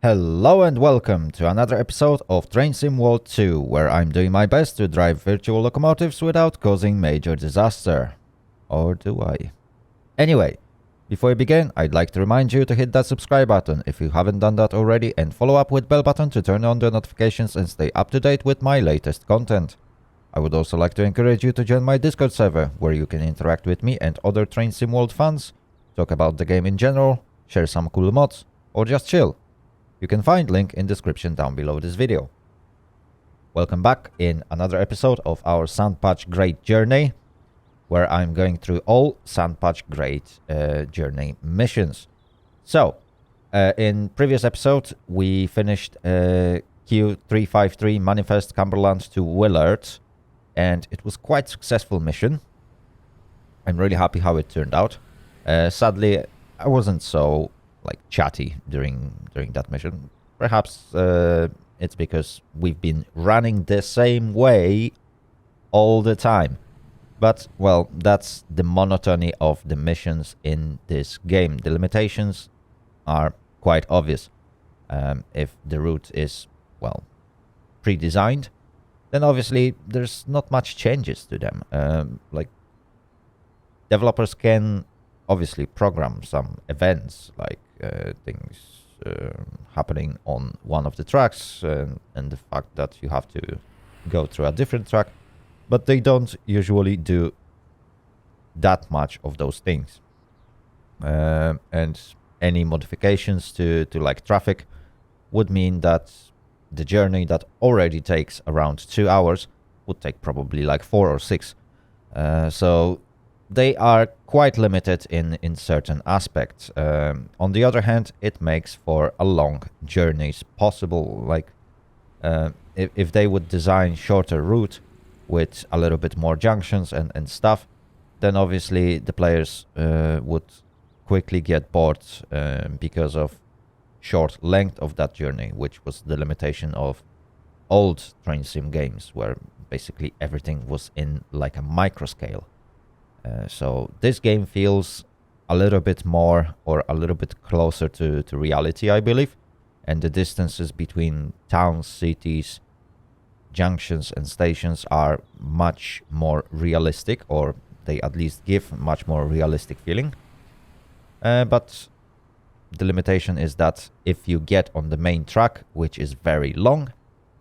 Hello and welcome to another episode of Train Sim World 2, where I'm doing my best to drive virtual locomotives without causing major disaster. Or do I? Anyway, before we begin, I'd like to remind you to hit that subscribe button if you haven't done that already, and follow up with bell button to turn on the notifications and stay up to date with my latest content. I would also like to encourage you to join my Discord server, where you can interact with me and other Train Sim World fans, talk about the game in general, share some cool mods, or just chill. You can find link in description down below this video. Welcome back in another episode of our Sandpatch Grade journey, where I'm going through all Sandpatch Grade journey missions. So, in previous episode, we finished Q353 Manifest Cumberland to Willard, and it was quite successful mission. I'm really happy how it turned out. Sadly, I wasn't so chatty during that mission. Perhaps it's because we've been running the same way all the time. But, well, that's the monotony of the missions in this game. The limitations are quite obvious. If the route is, well, pre-designed, then obviously there's not much changes to them. Developers can obviously program some events, like things happening on one of the tracks, and the fact that you have to go through a different track, but they don't usually do that much of those things. And any modifications to traffic would mean that the journey that already takes around 2 hours would take probably 4 or 6. So they are quite limited in certain aspects. On the other hand, it makes for a long journeys possible. If they would design shorter route with a little bit more junctions and stuff, then obviously the players would quickly get bored because of short length of that journey, which was the limitation of old train sim games, where basically everything was in a micro scale. So this game feels a little bit more, or a little bit closer to reality, I believe. And the distances between towns, cities, junctions and stations are much more realistic, or they at least give much more realistic feeling. But the limitation is that if you get on the main track, which is very long,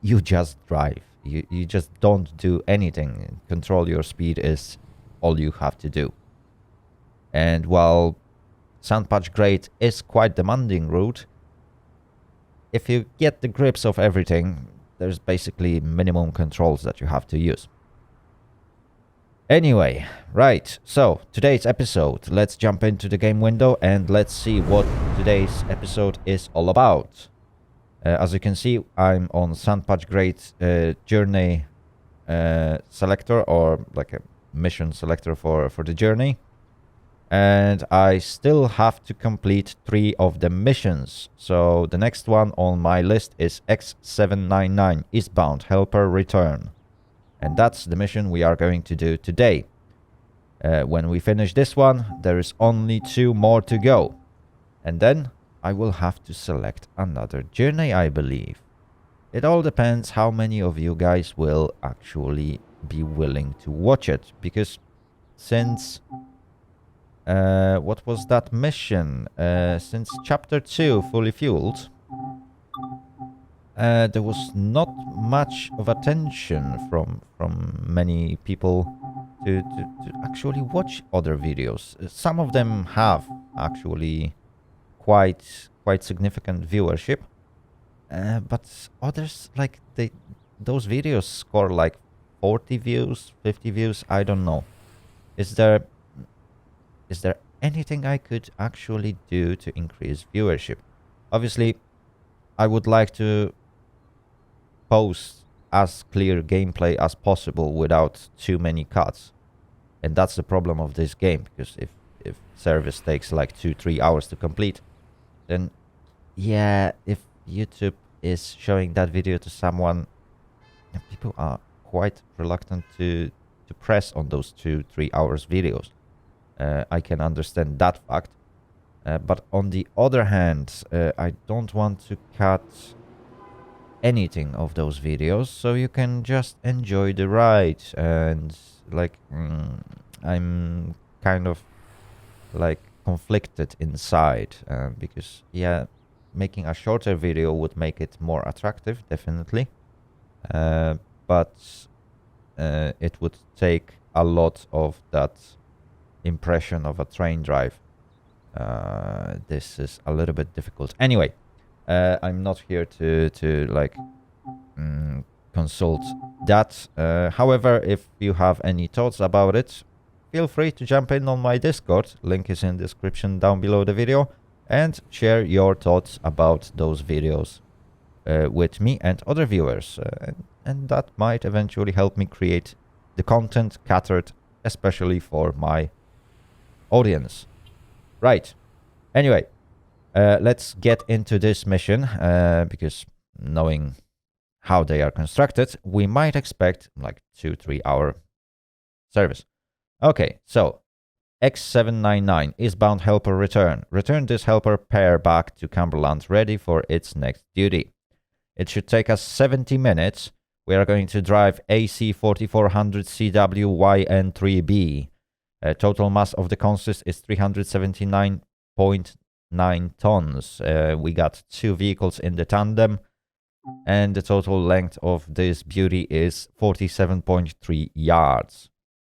you just drive. You just don't do anything. Control your speed is all you have to do. And while Sandpatch Grade is quite demanding route, if you get the grips of everything, there's basically minimum controls that you have to use. Anyway, right, so today's episode, let's jump into the game window and let's see what today's episode is all about. As you can see, I'm on Sandpatch Grade journey selector, or a mission selector for the journey, and I still have to complete 3 of the missions. So the next one on my list is X799 Eastbound Helper Return, and that's the mission we are going to do today. When we finish this one, there is only 2 more to go, and then I will have to select another journey, I believe. It all depends how many of you guys will actually be willing to watch it, because since what was that mission? Since chapter 2 Fully Fueled, there was not much of attention from many people to actually watch other videos. Some of them have actually quite significant viewership, but others, those videos score 40 views, 50 views, I don't know. Is there anything I could actually do to increase viewership? Obviously, I would like to post as clear gameplay as possible without too many cuts. And that's the problem of this game, because if service takes 2-3 hours to complete, then yeah, if YouTube is showing that video to someone, people are quite reluctant to press on those 2-3 hours videos. I can understand that fact. But on the other hand, I don't want to cut anything of those videos, so you can just enjoy the ride. And like, I'm kind of like conflicted inside, because yeah, making a shorter video would make it more attractive, definitely, but it would take a lot of that impression of a train drive. This is a little bit difficult. Anyway, I'm not here to like consult that. However, if you have any thoughts about it, feel free to jump in on my Discord. Link is in the description down below the video, and share your thoughts about those videos with me and other viewers. And that might eventually help me create the content catered especially for my audience. Right. Anyway, let's get into this mission, because knowing how they are constructed, we might expect like 2-3 hour service. Okay, so X799 Eastbound helper return. Return this helper pair back to Cumberland ready for its next duty. It should take us 70 minutes. We are going to drive AC 4400 CW YN3B. Total mass of the consist is 379.9 tons. We got 2 vehicles in the tandem, and the total length of this beauty is 47.3 yards.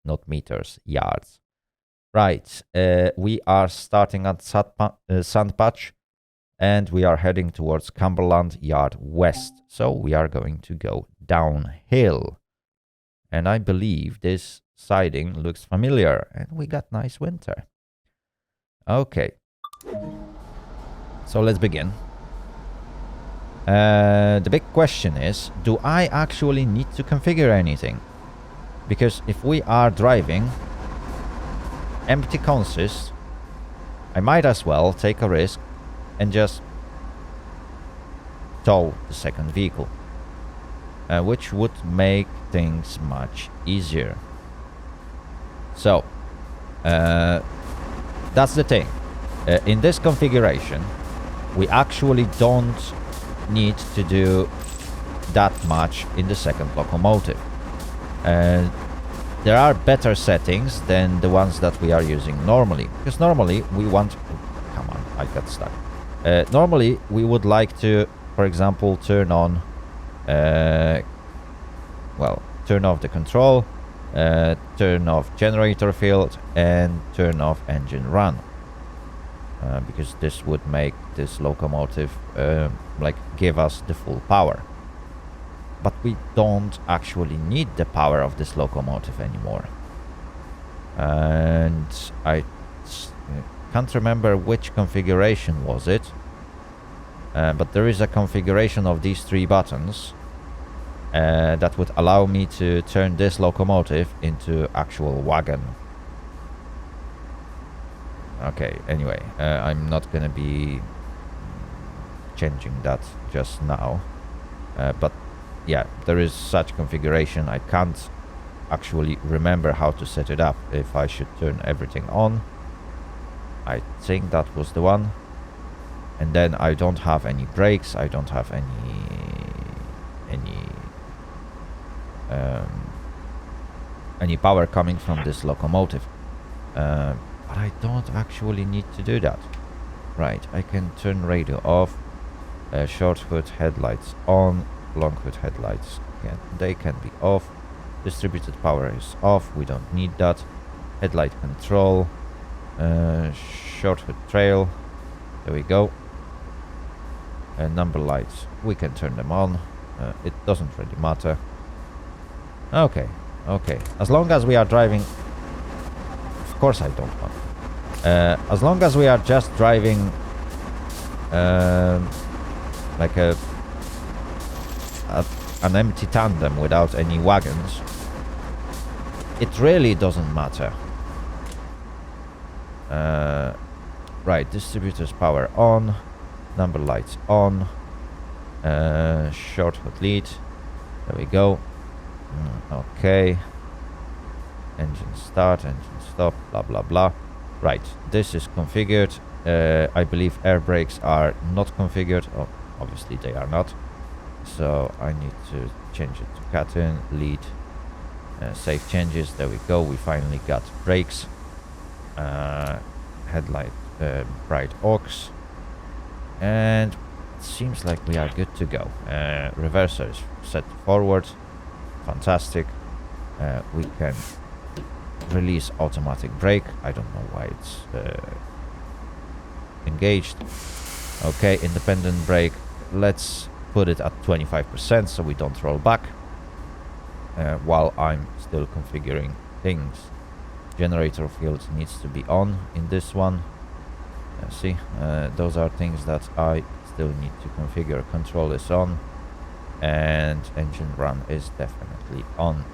Not meters, yards. Right, we are starting at Sandpatch, and we are heading towards Cumberland Yard West. So we are going to go downhill. And I believe this siding looks familiar, and we got nice winter. Okay. So let's begin. The big question is, do I actually need to configure anything? Because if we are driving empty consist, I might as well take a risk and just tow the second vehicle, which would make things much easier. So that's the thing. In this configuration, we actually don't need to do that much in the second locomotive. There are better settings than the ones that we are using normally, because normally we want... Come on, I got stuck. Normally we would like to, for example, turn on... turn off the control, turn off generator field, and turn off engine run. Because this would make this locomotive give us the full power. But we don't actually need the power of this locomotive anymore. And I can't remember which configuration was it. But there is a configuration of these 3 buttons that would allow me to turn this locomotive into actual wagon. Okay, anyway, I'm not gonna be changing that just now. But yeah, there is such configuration. I can't actually remember how to set it up. If I should turn everything on, I think that was the one. And then I don't have any brakes. I don't have any power coming from this locomotive. But I don't actually need to do that. Right, I can turn radio off. Short hood headlights on. Long hood headlights, they can be off. Distributed power is off, we don't need that. Headlight control, short hood trail, there we go. Number lights, we can turn them on. It doesn't really matter. Okay, as long as we are driving... Of course I don't want. As long as we are just driving like an empty tandem without any wagons, it really doesn't matter. Right, distributors power on, number lights on, short hood lead, there we go. Okay, engine start, engine stop, blah blah blah. Right, this is configured. I believe air brakes are not configured. Oh, obviously they are not. So I need to change it to cat-in, lead, save changes. There we go. We finally got brakes. Headlight, bright aux. And it seems like we are good to go. Reverser is set forward. Fantastic. We can release automatic brake. I don't know why it's engaged. Okay, independent brake. Let's put it at 25% so we don't roll back while I'm still configuring things. Generator field needs to be on in this one. See, those are things that I still need to configure. Control is on and engine run is definitely on.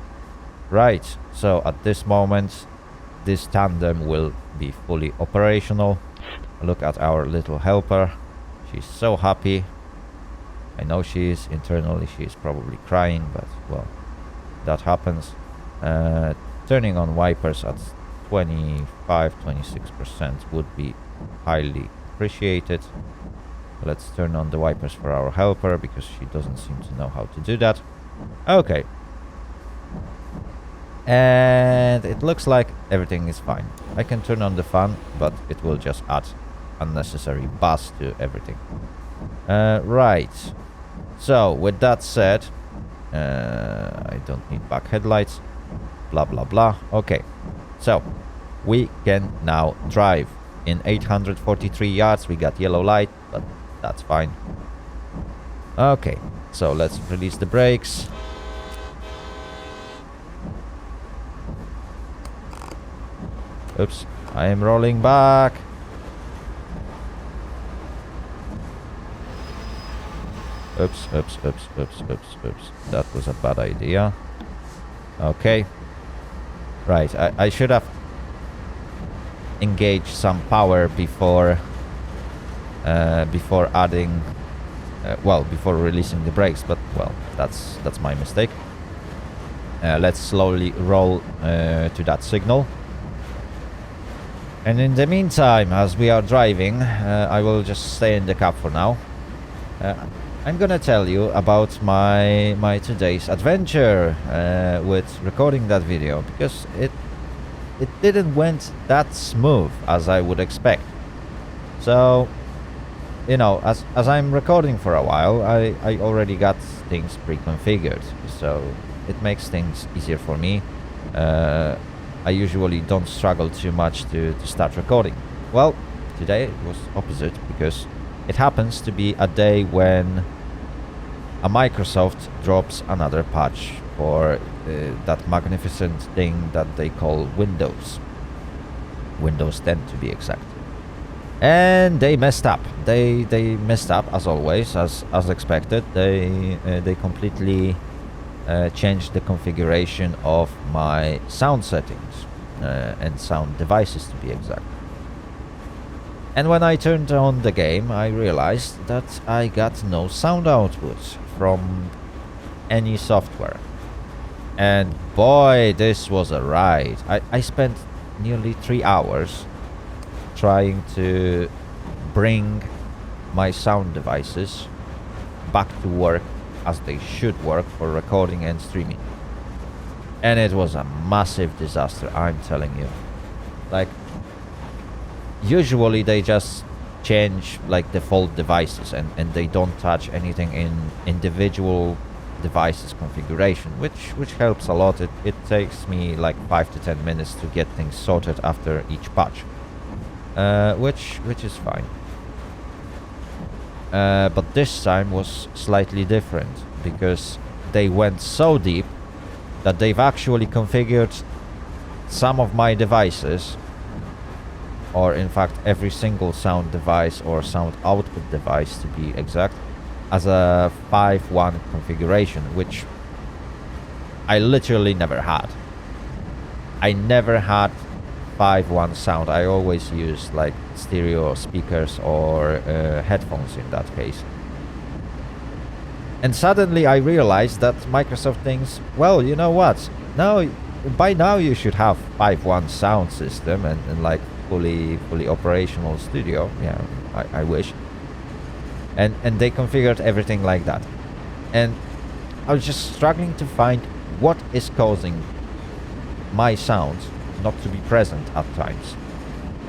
Right, so at this moment this tandem will be fully operational. Look at our little helper. She's so happy. I know she is. Internally she is probably crying, but well, that happens. Turning on wipers at 25-26% would be highly appreciated. Let's turn on the wipers for our helper because she doesn't seem to know how to do that. Okay. And it looks like everything is fine. I can turn on the fan, but it will just add unnecessary buzz to everything. Right. So with that said, I don't need back headlights. Blah blah blah. Okay. So we can now drive. In 843 yards we got yellow light, but that's fine. Okay. So let's release the brakes. Oops, I am rolling back. Oops. That was a bad idea. Okay. Right, I should have engaged some power before adding, before releasing the brakes, but well, that's my mistake. Let's slowly roll to that signal. And in the meantime, as we are driving, I will just stay in the cab for now. I'm gonna tell you about my today's adventure with recording that video, because it didn't went that smooth as I would expect. So, you know, as I'm recording for a while, I already got things pre-configured, so it makes things easier for me. I usually don't struggle too much to start recording. Well, today it was opposite, because it happens to be a day when a Microsoft drops another patch for that magnificent thing that they call Windows 10 to be exact. And they messed up. They messed up as always, as expected. They completely changed the configuration of my sound settings and sound devices to be exact. And when I turned on the game, I realized that I got no sound output from any software. And boy, this was a ride. I spent nearly 3 hours trying to bring my sound devices back to work as they should work for recording and streaming. And it was a massive disaster, I'm telling you. Like, usually they just change like default devices and they don't touch anything in individual devices configuration, which helps a lot. It takes me like 5 to 10 minutes to get things sorted after each patch, which is fine. But this time was slightly different, because they went so deep that they've actually configured some of my devices, or in fact every single sound device or sound output device to be exact, as a 5.1 configuration, which I literally never had. I never had 5.1 sound. I always used like stereo speakers or headphones in that case. And suddenly I realized that Microsoft thinks, well, you know what? Now, by now you should have 5.1 sound system and like fully operational studio. Yeah, I wish. And they configured everything like that. And I was just struggling to find what is causing my sound not to be present at times.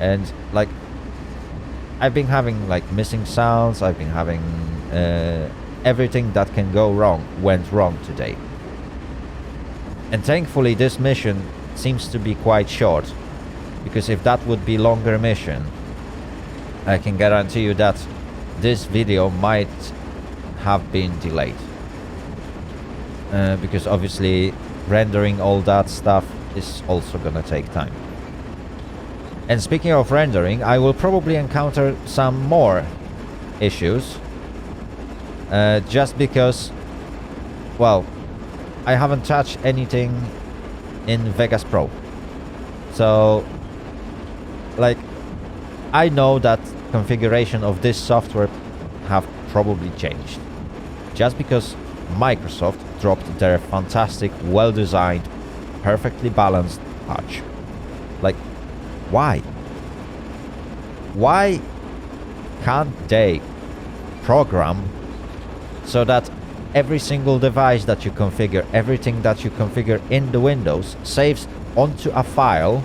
And like, I've been having like missing sounds, I've been having everything that can go wrong went wrong today. And thankfully this mission seems to be quite short, because if that would be longer mission, I can guarantee you that this video might have been delayed. Because obviously rendering all that stuff is also gonna take time. And speaking of rendering, I will probably encounter some more issues. Just because, well, I haven't touched anything in Vegas Pro. So, like, I know that configuration of this software have probably changed. Just because Microsoft dropped their fantastic, well-designed, perfectly balanced patch. Like, why? Why can't they program so that every single device that you configure, everything that you configure in the Windows saves onto a file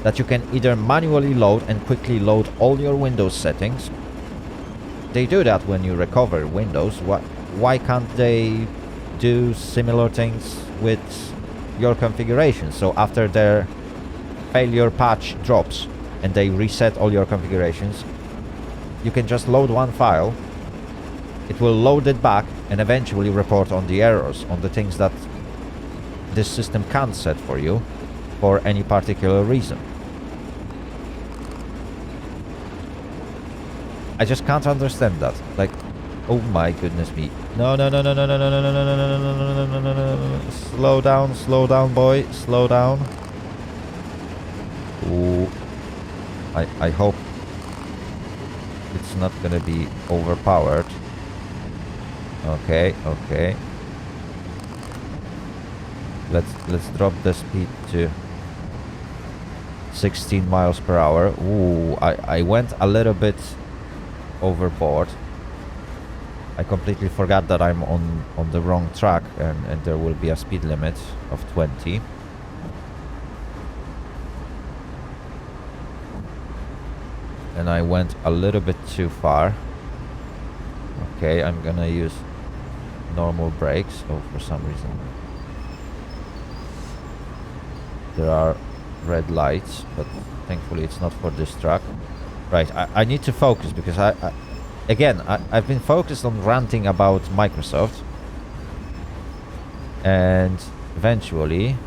that you can either manually load and quickly load all your Windows settings? They do that when you recover Windows. Why can't they do similar things with your configuration? So after their failure patch drops and they reset all your configurations, you can just load one file, it will load it back and eventually report on the errors, on the things that this system can't set for you for any particular reason. I just can't understand that. Like, oh my goodness me. No. Slow down, boy. Slow down. Ooh. I hope it's not gonna be overpowered. Okay. Let's drop the speed to 16 miles per hour. Ooh, I went a little bit overboard. I completely forgot that I'm on the wrong track, and there will be a speed limit of 20. And I went a little bit too far. Okay, I'm gonna use normal brakes. Oh, for some reason there are red lights, but thankfully it's not for this truck. Right, I need to focus, because I've been focused on ranting about Microsoft, and eventually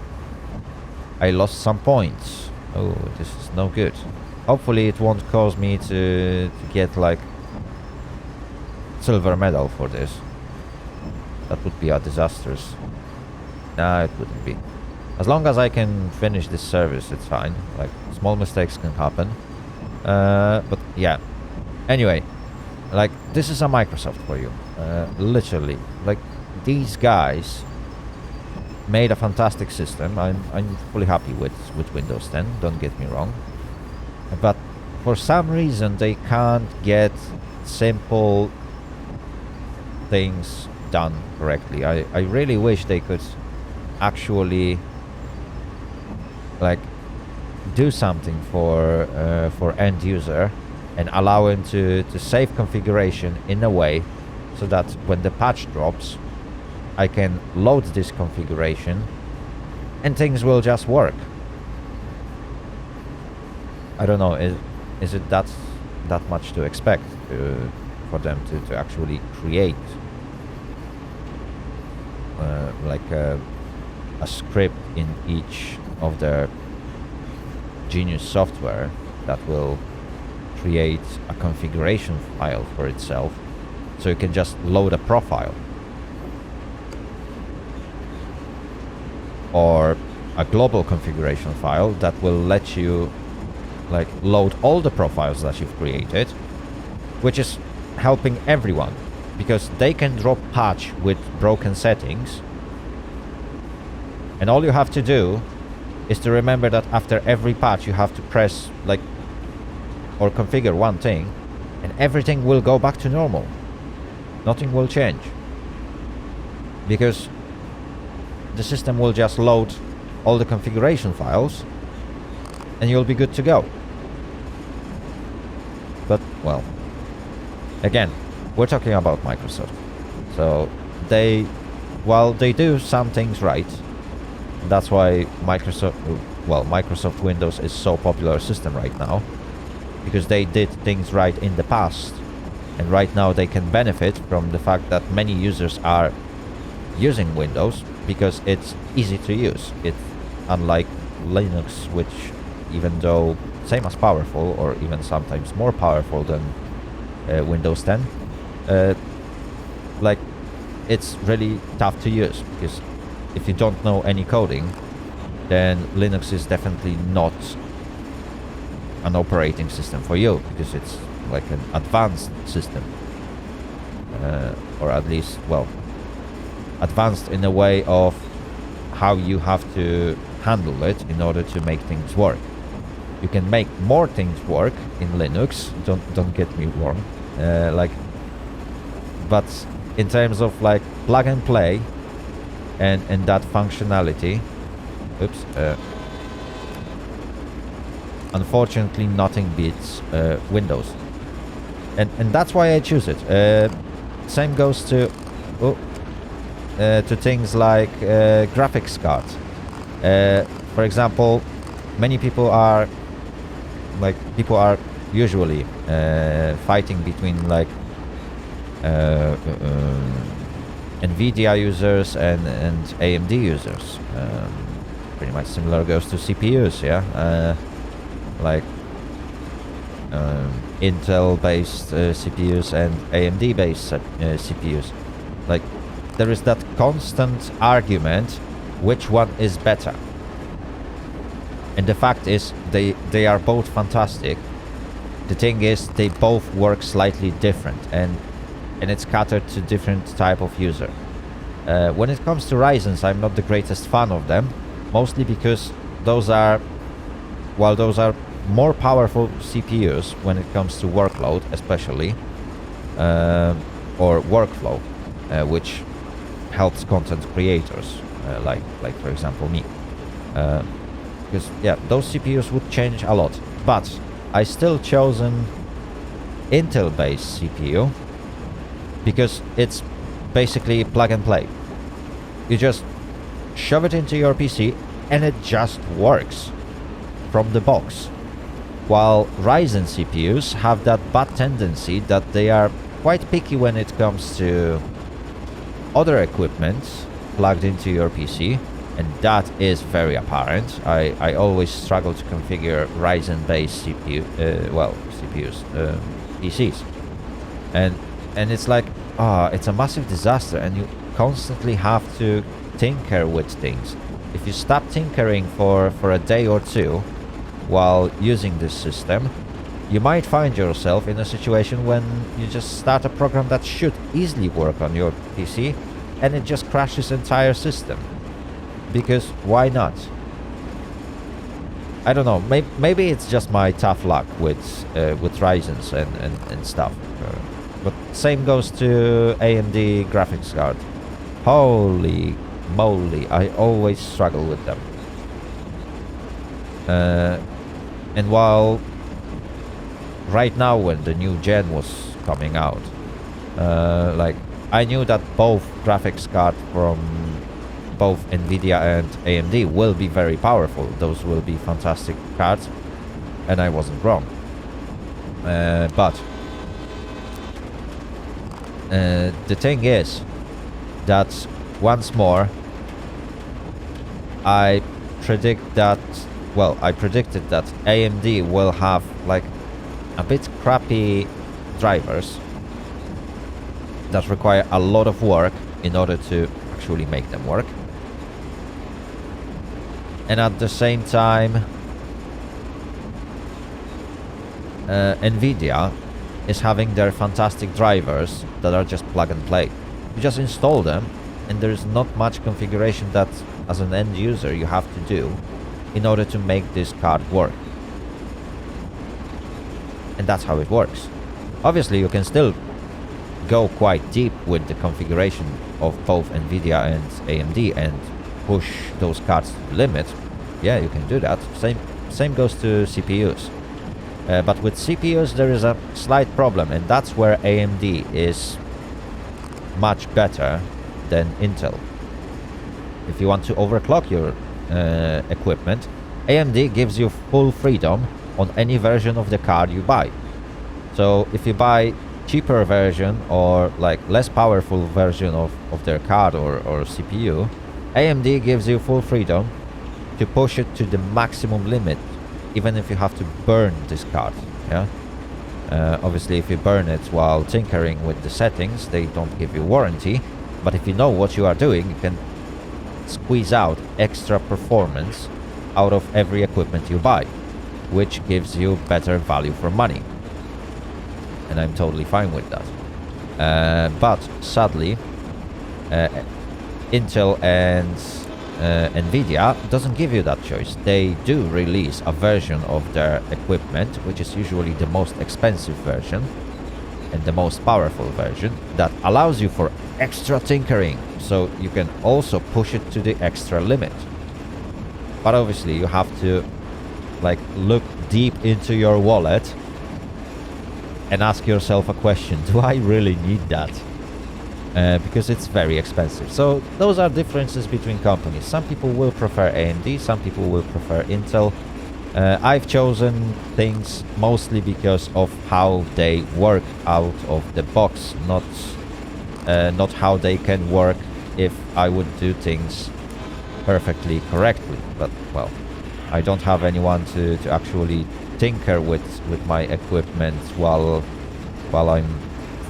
I lost some points. Oh, this is no good. Hopefully it won't cause me to get like silver medal for this. That would be a disastrous. Nah, it wouldn't be. As long as I can finish this service, it's fine. Like, small mistakes can happen. But yeah. Anyway, like, this is a Microsoft for you. Literally. Like, these guys made a fantastic system. I'm fully happy with Windows 10, don't get me wrong. But for some reason they can't get simple things done correctly. I really wish they could actually like do something for end user and allow him to save configuration in a way so that when the patch drops I can load this configuration and things will just work. I don't know, is it that much to expect for them to actually create like a script in each of their Genius software that will create a configuration file for itself, so you can just load a profile or a global configuration file that will let you like load all the profiles that you've created, which is helping everyone because they can drop patch with broken settings and all you have to do is to remember that after every patch you have to press like or configure one thing and everything will go back to normal. Nothing will change. Because the system will just load all the configuration files and you'll be good to go. But, well, again, we're talking about Microsoft. So while they do some things right, that's why Microsoft Windows is so popular system right now, because they did things right in the past, and right now they can benefit from the fact that many users are using Windows because it's easy to use. It's unlike Linux, which, even though same as powerful or even sometimes more powerful than Windows 10, like it's really tough to use, because if you don't know any coding, then Linux is definitely not an operating system for you, because it's like an advanced system, or at least, well, advanced in a way of how you have to handle it in order to make things work. You can make more things work in Linux, don't get me wrong, but in terms of like plug and play and that functionality, unfortunately nothing beats Windows, and that's why I choose it. Same goes to things like graphics cards. For example, many people are usually fighting between like NVIDIA users and AMD users. Pretty much similar goes to CPUs, yeah. Like Intel-based CPUs and AMD-based CPUs. Like, there is that constant argument, which one is better? And the fact is, they are both fantastic. The thing is, they both work slightly different, and it's catered to different type of user. When it comes to Ryzen's, I'm not the greatest fan of them, mostly because those are more powerful CPUs when it comes to workload, especially, or workflow, which helps content creators, like for example me. Because yeah, those CPUs would change a lot, but I still chosen Intel-based CPU because it's basically plug and play. You just shove it into your PC and it just works from the box. While Ryzen CPUs have that bad tendency that they are quite picky when it comes to other equipment plugged into your PC, and that is very apparent. I always struggle to configure Ryzen-based CPUs, PCs, and it's like, it's a massive disaster, and you constantly have to tinker with things. If you stop tinkering for a day or two while using this system, you might find yourself in a situation when you just start a program that should easily work on your PC, and it just crashes the entire system. Because why not? I don't know. Maybe it's just my tough luck with Ryzen's and stuff. But same goes to AMD graphics card. Holy moly! I always struggle with them. And while right now, when the new gen was coming out, like I knew that both graphics cards from both NVIDIA and AMD will be very powerful. Those will be fantastic cards, and I wasn't wrong. But the thing is that once more, I predicted that AMD will have like a bit crappy drivers that require a lot of work in order to actually make them work. And at the same time, NVIDIA is having their fantastic drivers that are just plug and play. You just install them, and there's not much configuration that, as an end user, you have to do in order to make this card work. And that's how it works. Obviously, you can still go quite deep with the configuration of both NVIDIA and AMD and push those cards to the limit. Yeah, you can do that. Same goes to CPUs. But with CPUs, there is a slight problem, and that's where AMD is much better than Intel. If you want to overclock your equipment, AMD gives you full freedom on any version of the card you buy. So if you buy cheaper version or like less powerful version of their card or CPU, AMD gives you full freedom to push it to the maximum limit, even if you have to burn this card. Yeah. Obviously, if you burn it while tinkering with the settings, they don't give you warranty. But if you know what you are doing, you can squeeze out extra performance out of every equipment you buy, which gives you better value for money. And I'm totally fine with that. But sadly, Intel and NVIDIA doesn't give you that choice. They do release a version of their equipment, which is usually the most expensive version and the most powerful version, that allows you for extra tinkering, so you can also push it to the extra limit. But obviously you have to like look deep into your wallet and ask yourself a question: do I really need that? Because it's very expensive. So those are differences between companies. Some people will prefer AMD, some people will prefer Intel. I've chosen things mostly because of how they work out of the box, not how they can work if I would do things perfectly correctly. But well, I don't have anyone to actually tinker with my equipment while I'm,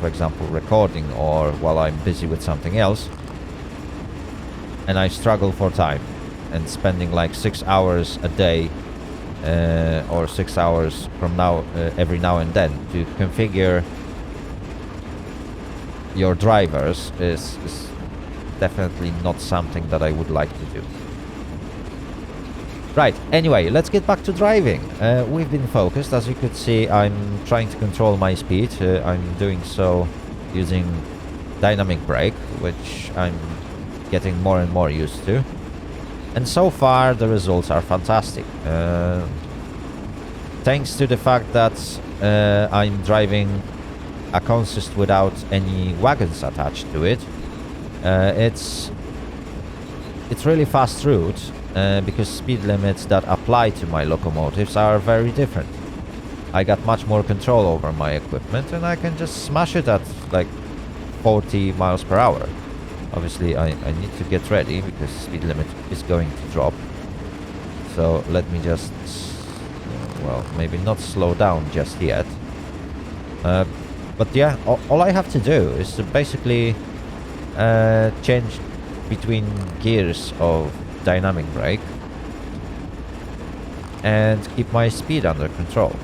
for example, recording or while I'm busy with something else, and I struggle for time, and spending like 6 hours a day or 6 hours from now every now and then to configure your drivers is definitely not something that I would like to do. Right, anyway, let's get back to driving. We've been focused. As you could see, I'm trying to control my speed. I'm doing so using dynamic brake, which I'm getting more and more used to. And so far, the results are fantastic. Thanks to the fact that I'm driving a consist without any wagons attached to it, it's really fast route. Because speed limits that apply to my locomotives are very different. I got much more control over my equipment, and I can just smash it at like 40 miles per hour. Obviously, I need to get ready because speed limit is going to drop. So let me just, well, maybe not slow down just yet. But yeah, all I have to do is to basically change between gears of dynamic brake and keep my speed under control.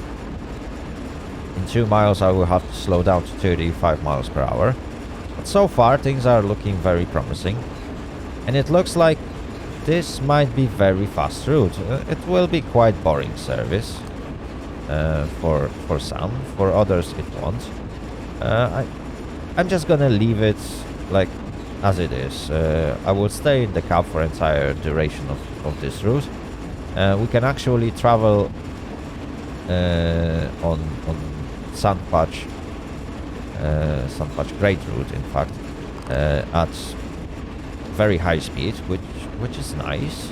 In 2 miles I will have to slow down to 35 miles per hour. But so far things are looking very promising, and it looks like this might be very fast route. It will be quite boring service for some, for others it won't. I'm just gonna leave it like as it is. I will stay in the cab for entire duration of this route. We can actually travel on Sandpatch Great Route, in fact, at very high speed, which is nice.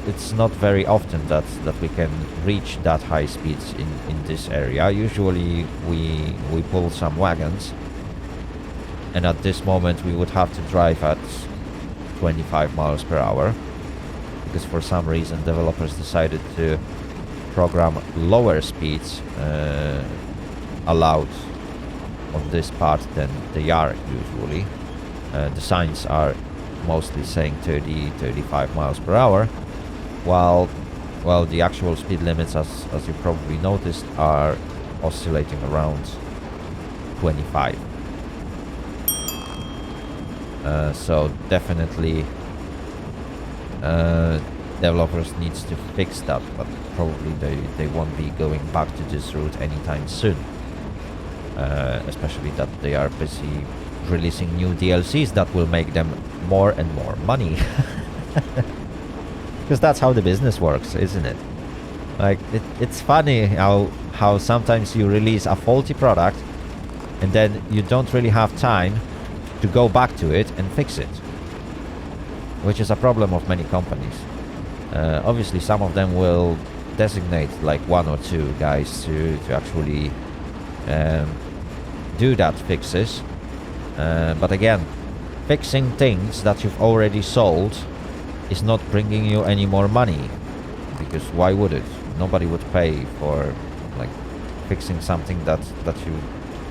It's not very often that we can reach that high speeds in this area. Usually we pull some wagons, and at this moment we would have to drive at 25 miles per hour, because for some reason developers decided to program lower speeds allowed on this part than they are usually. The signs are mostly saying 30-35 miles per hour, while the actual speed limits, as you probably noticed, are oscillating around 25. So definitely developers needs to fix that, but probably they won't be going back to this route anytime soon. Especially that they are busy releasing new DLCs that will make them more and more money. Because that's how the business works, isn't it? Like, it's funny how sometimes you release a faulty product and then you don't really have time to go back to it and fix it, which is a problem of many companies. Obviously, some of them will designate like 1 or 2 guys to actually do that fixes. But again, fixing things that you've already sold is not bringing you any more money, because why would it? Nobody would pay for like fixing something that you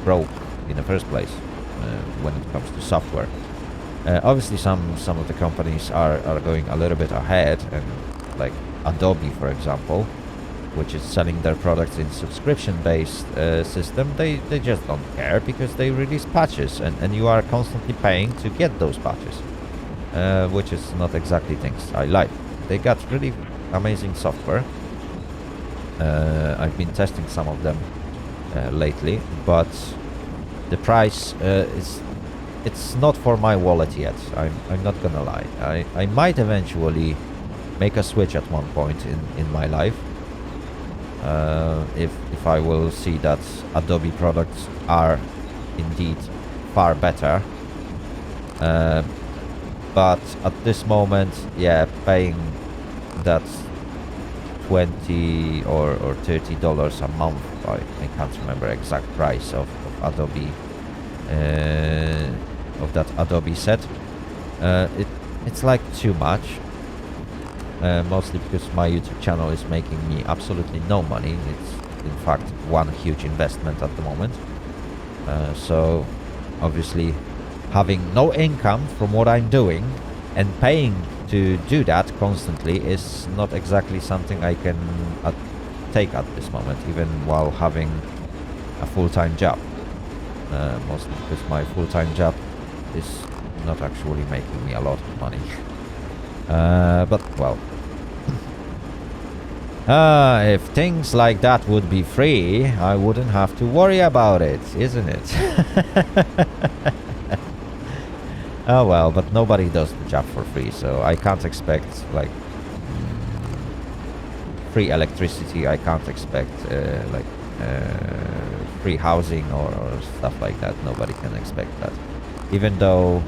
broke in the first place when it comes to software. Obviously, some of the companies are going a little bit ahead, and like Adobe, for example, which is selling their products in subscription-based system, they just don't care, because they release patches, and you are constantly paying to get those patches, which is not exactly things I like. They got really amazing software. I've been testing some of them lately, but the price it's not for my wallet yet. I'm not gonna lie. I might eventually make a switch at one point in my life, if I will see that Adobe products are indeed far better. But at this moment, yeah, paying that $20 or $30 a month, I can't remember exact price of Adobe, of that Adobe set. It's like too much. Mostly because my YouTube channel is making me absolutely no money. It's in fact one huge investment at the moment. So obviously having no income from what I'm doing and paying to do that constantly is not exactly something I can take at this moment, even while having a full-time job. Mostly because my full-time job is not actually making me a lot of money. But well, if things like that would be free, I wouldn't have to worry about it, isn't it? Oh well, but nobody does the job for free, so I can't expect like free electricity. I can't expect free housing or stuff like that. Nobody can expect that, even though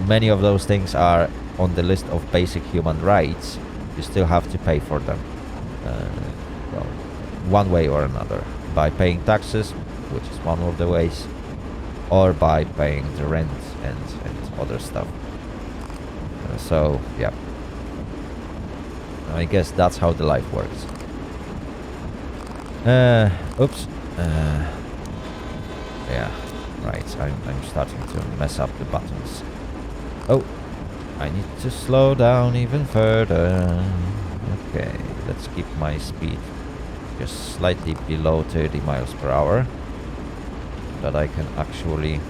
many of those things are on the list of basic human rights. You still have to pay for them, well, one way or another, by paying taxes, which is one of the ways, or by paying the rent and other stuff. So yeah, I guess that's how the life works. Oops. Yeah, right, I'm starting to mess up the buttons. Oh, I need to slow down even further. Okay, let's keep my speed just slightly below 30 miles per hour, that I can actually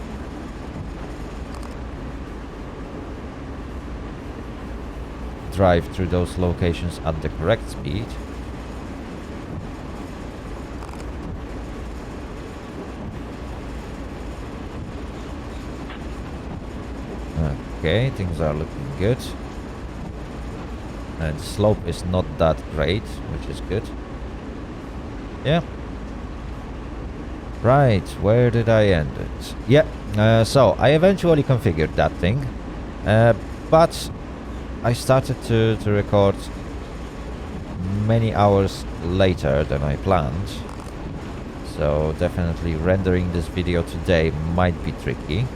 drive through those locations at the correct speed. Okay, things are looking good. And slope is not that great, which is good. Yeah. Right, where did I end it? Yeah, so I eventually configured that thing. But I started to record many hours later than I planned. So definitely rendering this video today might be tricky.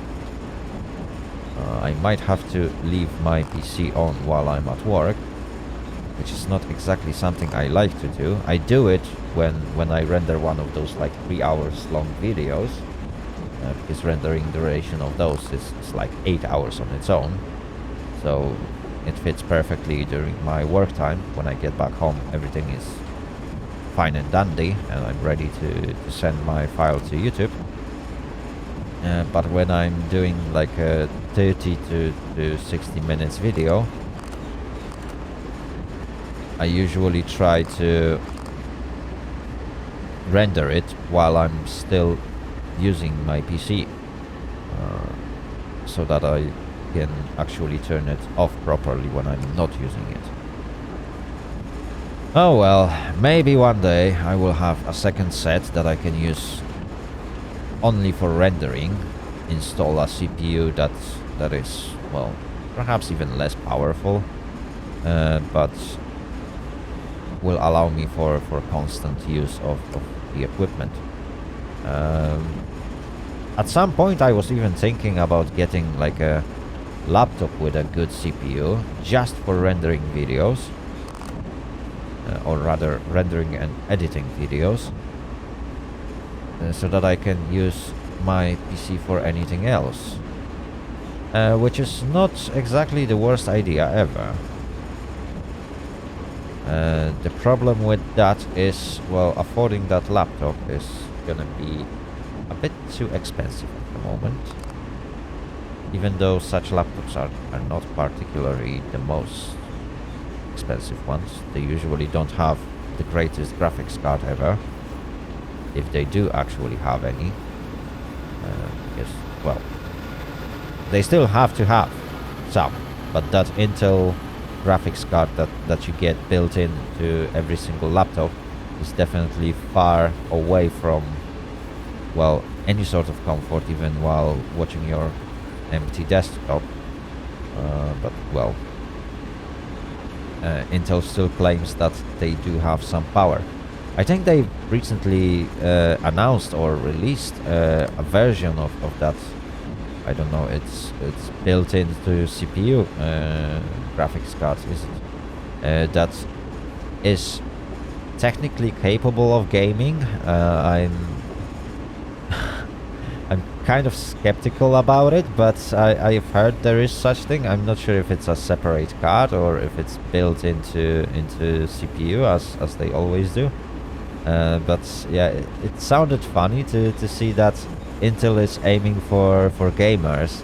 I might have to leave my PC on while I'm at work, which is not exactly something I like to do. I do it when I render one of those like 3 hours long videos, because rendering duration of those is like 8 hours on its own. So it fits perfectly during my work time. When I get back home, everything is fine and dandy, and I'm ready to send my file to YouTube. But when I'm doing like a 30 to 60 minutes video, I usually try to render it while I'm still using my PC, so that I can actually turn it off properly when I'm not using it. Oh well, maybe one day I will have a second set that I can use only for rendering, install a CPU that is, well, perhaps even less powerful, but will allow me for constant use of the equipment. At some point I was even thinking about getting like a laptop with a good CPU just for rendering videos, or rather rendering and editing videos, so that I can use my PC for anything else, which is not exactly the worst idea ever. The problem with that is, well, affording that laptop is gonna be a bit too expensive at the moment, even though such laptops are not particularly the most expensive ones. They usually don't have the greatest graphics card ever, if they do actually have any, because, well, they still have to have some, but that Intel graphics card that you get built into every single laptop is definitely far away from, well, any sort of comfort, even while watching your empty desktop. But, well, Intel still claims that they do have some power. I think they recently announced or released a version of that. I don't know, it's built into CPU graphics cards, is it? That is technically capable of gaming. I'm kind of skeptical about it, but I've heard there is such thing. I'm not sure if it's a separate card or if it's built into CPU as they always do. But yeah, it sounded funny to see that Intel is aiming for gamers,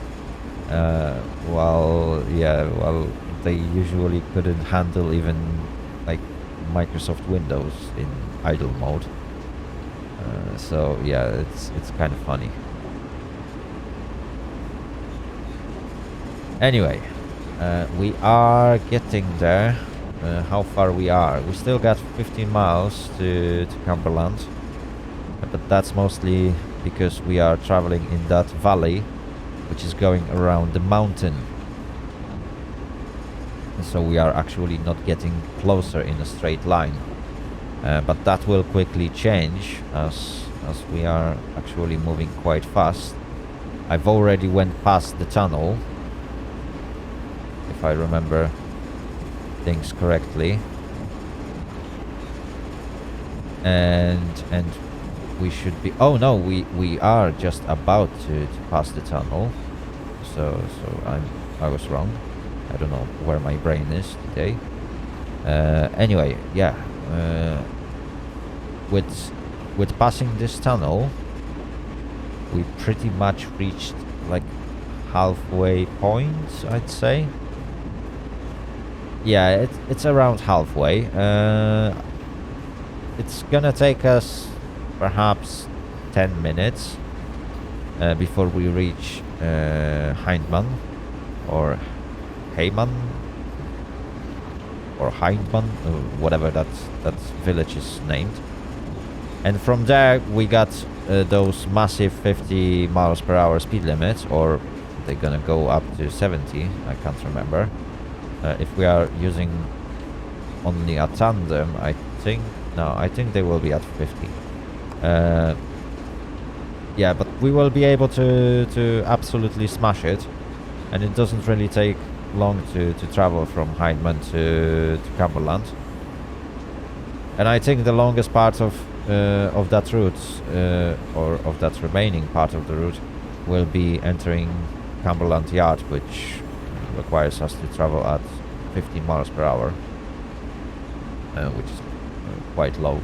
while they usually couldn't handle even like Microsoft Windows in idle mode. So yeah, it's kind of funny. Anyway, we are getting there. How far we are? We still got 15 miles to Cumberland, but that's mostly because we are traveling in that valley, which is going around the mountain. So we are actually not getting closer in a straight line. But that will quickly change as we are actually moving quite fast. I've already went past the tunnel, if I remember things correctly, and we should be, oh no, we are just about to pass the tunnel, so I was wrong. I don't know where my brain is today. Anyway, yeah, with passing this tunnel, we pretty much reached like halfway point, I'd say. Yeah, it's around halfway. It's gonna take us perhaps 10 minutes before we reach Hindman, or Heyman, or Hindman, whatever that village is named. And from there we got those massive 50 miles per hour speed limits, or they're gonna go up to 70, I can't remember. If we are using only a tandem, I think they will be at 50. Yeah, but we will be able to absolutely smash it, and it doesn't really take long to travel from Hindman to Cumberland. And I think the longest part of that route, or of that remaining part of the route, will be entering Cumberland Yard, which requires us to travel at 15 miles per hour, which is quite low.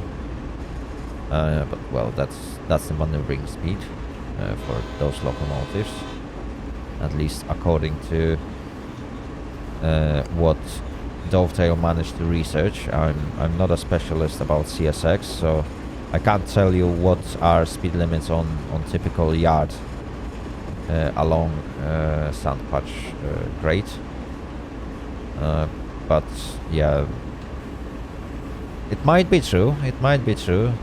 But well, that's the maneuvering speed for those locomotives, at least according to what Dovetail managed to research. I'm not a specialist about CSX, so I can't tell you what are speed limits on typical yard along Sandpatch grade. But yeah, it might be true. It might be true.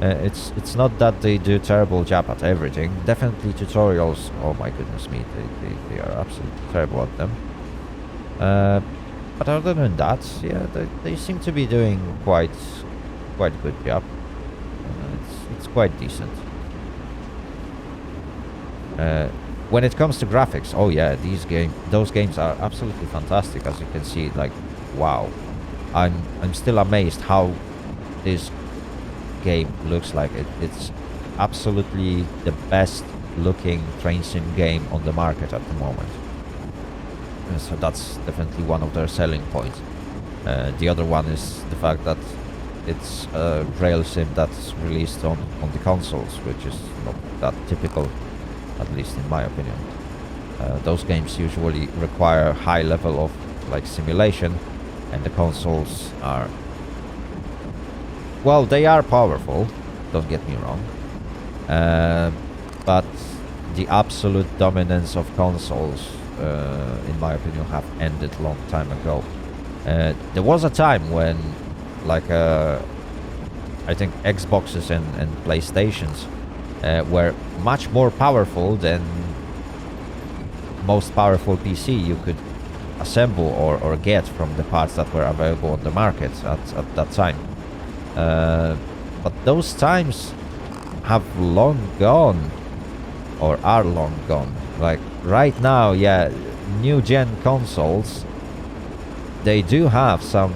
It's not that they do terrible job at everything. Definitely tutorials. Oh my goodness me, they are absolutely terrible at them. But other than that, yeah, they seem to be doing quite good job. It's quite decent. When it comes to graphics, oh yeah, those games are absolutely fantastic. As you can see, like, wow, I'm still amazed how this game looks like. It's absolutely the best looking train sim game on the market at the moment. And so that's definitely one of their selling points. The other one is the fact that it's a rail sim that's released on the consoles, which is not that typical, at least in my opinion. Those games usually require high level of like simulation, and the consoles are, well, they are powerful, don't get me wrong, but the absolute dominance of consoles, in my opinion, have ended a long time ago. There was a time when, like, I think Xboxes and PlayStations were much more powerful than most powerful PC you could assemble or get from the parts that were available on the market at that time. But those times have long gone, or are long gone. Like right now, yeah, new gen consoles, they do have some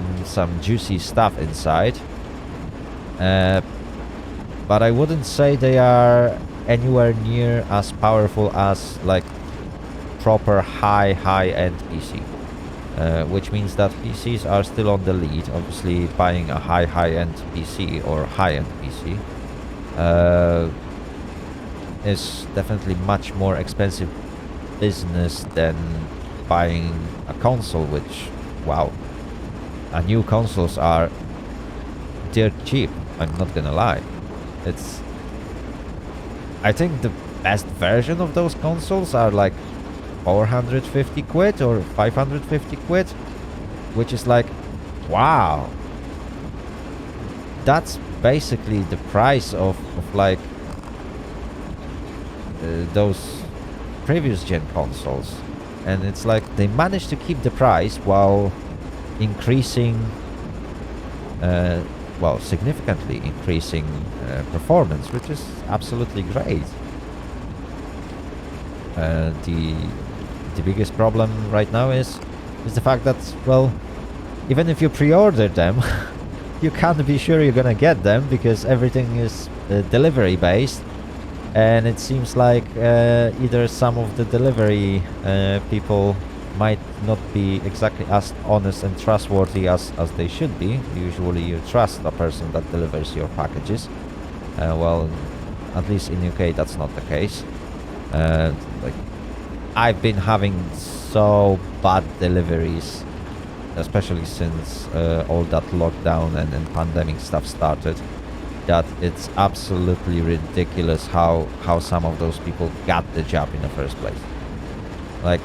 juicy stuff inside, but I wouldn't say they are anywhere near as powerful as like proper high-end PC. Which means that PCs are still on the lead. Obviously, buying a high-end PC or high-end PC is definitely much more expensive business than buying a console, which, wow, new consoles are dirt cheap. I'm not gonna lie. I think the best version of those consoles are like 450 quid or 550 quid, which is like, wow, that's basically the price of like those previous gen consoles. And it's like they managed to keep the price while increasing, well, significantly increasing performance, which is absolutely great. The biggest problem right now is the fact that, well, even if you pre-order them, you can't be sure you're gonna get them because everything is delivery based, and it seems like either some of the delivery people might not be exactly as honest and trustworthy as they should be. Usually you trust a person that delivers your packages. Well, at least in UK that's not the case. Like, I've been having so bad deliveries, especially since all that lockdown and pandemic stuff started, that it's absolutely ridiculous how some of those people got the job in the first place. Like,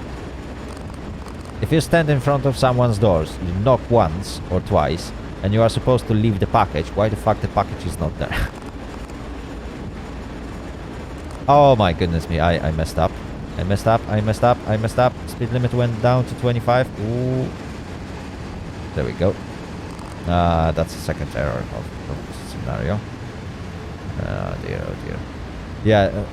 if you stand in front of someone's doors, you knock once or twice, and you are supposed to leave the package, why the fuck the package is not there? Oh my goodness me, I messed up. I messed up. Speed limit went down to 25. Ooh. There we go. That's the second error of this scenario. Oh dear. Yeah,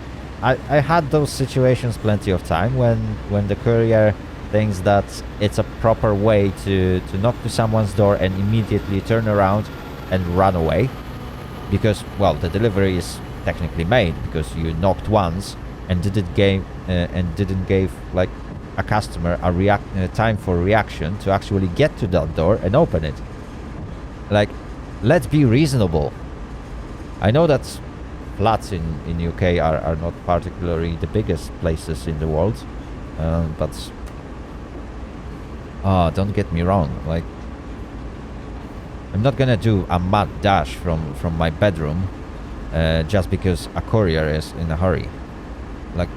I had those situations plenty of time when the courier thinks that it's a proper way to knock to someone's door and immediately turn around and run away. Because, well, the delivery is technically made because you knocked once and didn't give like a customer a time for reaction to actually get to that door and open it. Like, let's be reasonable. I know that flats in UK are not particularly the biggest places in the world, but don't get me wrong, like, I'm not gonna do a mad dash from my bedroom just because a courier is in a hurry. Like,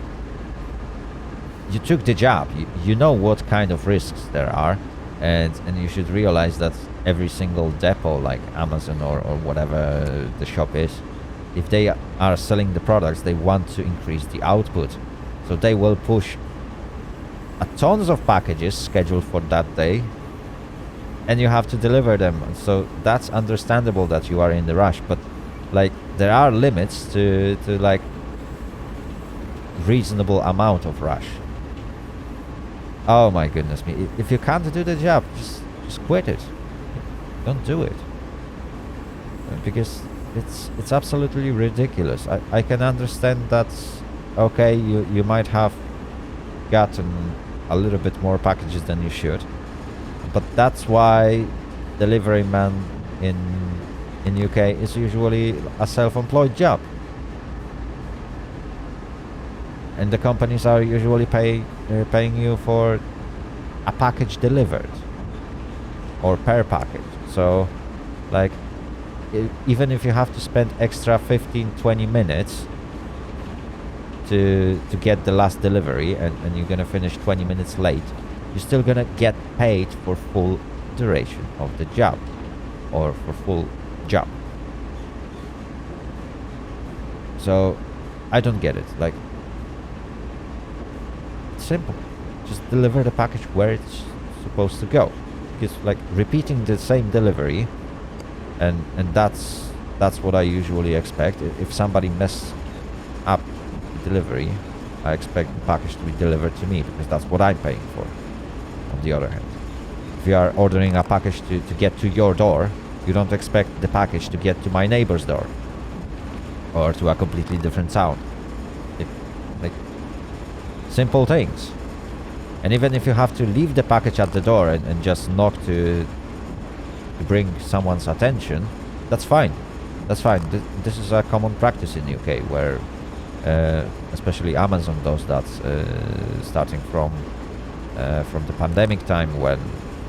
you took the job, you know what kind of risks there are, and you should realize that every single depot, like Amazon or whatever the shop is, if they are selling the products, they want to increase the output. So they will push a tons of packages scheduled for that day, and you have to deliver them. So that's understandable that you are in the rush, but like, there are limits to like reasonable amount of rush. Oh my goodness me. If you can't do the job, just quit it. Don't do it. Because it's absolutely ridiculous. I can understand that, okay, you might have gotten a little bit more packages than you should, but that's why delivery man in UK is usually a self-employed job, and the companies are usually paying you for a package delivered or per package. So like, even if you have to spend extra 15-20 minutes to get the last delivery, and you're gonna finish 20 minutes late, you're still gonna get paid for full duration of the job, or for full job. So I don't get it. Like, it's simple, just deliver the package where it's supposed to go. Because like, repeating the same delivery, and that's what I usually expect. If somebody messes up the delivery, I expect the package to be delivered to me, because that's what I'm paying for. On the other hand, if you are ordering a package to get to your door, you don't expect the package to get to my neighbor's door, or to a completely different town. Like, simple things. And even if you have to leave the package at the door and just knock to bring someone's attention, that's fine. That's fine. This is a common practice in UK, where especially Amazon does that, starting from the pandemic time, when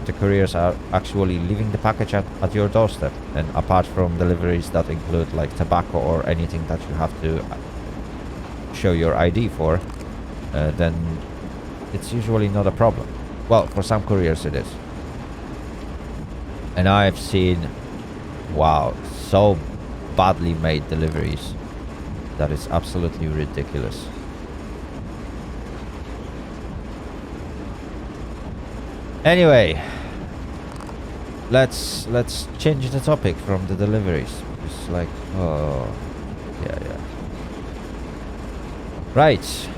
the couriers are actually leaving the package at your doorstep. And apart from deliveries that include like tobacco or anything that you have to show your ID for, then it's usually not a problem. Well, for some couriers it is. And I've seen, wow, so badly made deliveries that is absolutely ridiculous. Anyway, let's change the topic from the deliveries. It's like, oh, yeah. Right.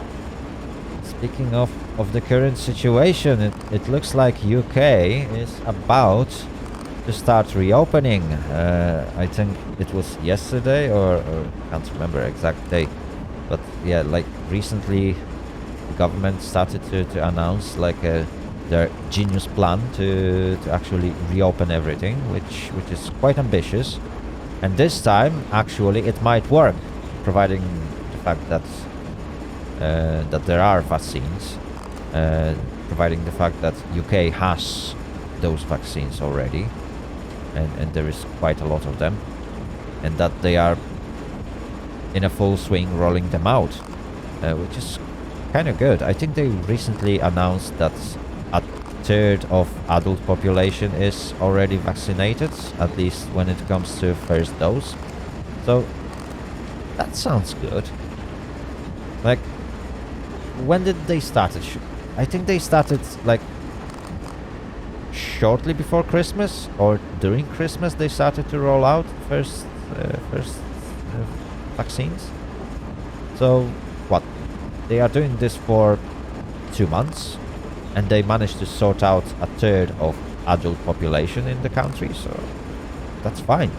Speaking of the current situation, it looks like UK is about to start reopening. I think it was yesterday, or can't remember exact date, but yeah, like recently the government started to announce like their genius plan to actually reopen everything, which is quite ambitious. And this time actually it might work, providing the fact that there are vaccines, providing the fact that UK has those vaccines already, and there is quite a lot of them, and that they are in a full swing rolling them out, which is kind of good. I think they recently announced that a third of adult population is already vaccinated, at least when it comes to first dose. So that sounds good. Like, when did they start it? I think they started like shortly before Christmas, or during Christmas they started to roll out first vaccines. So what, they are doing this for 2 months, and they managed to sort out a third of adult population in the country, so that's fine.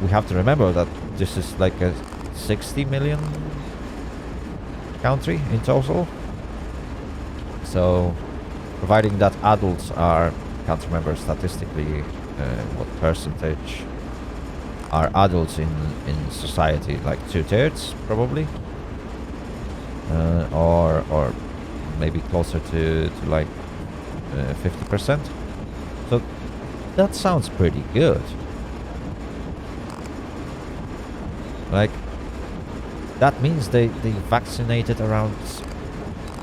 We have to remember that this is like a 60 million country in total. So providing that adults are, can't remember statistically what percentage are adults in society, like 2/3 probably, or maybe closer to like 50%. So that sounds pretty good. Like, that means they vaccinated around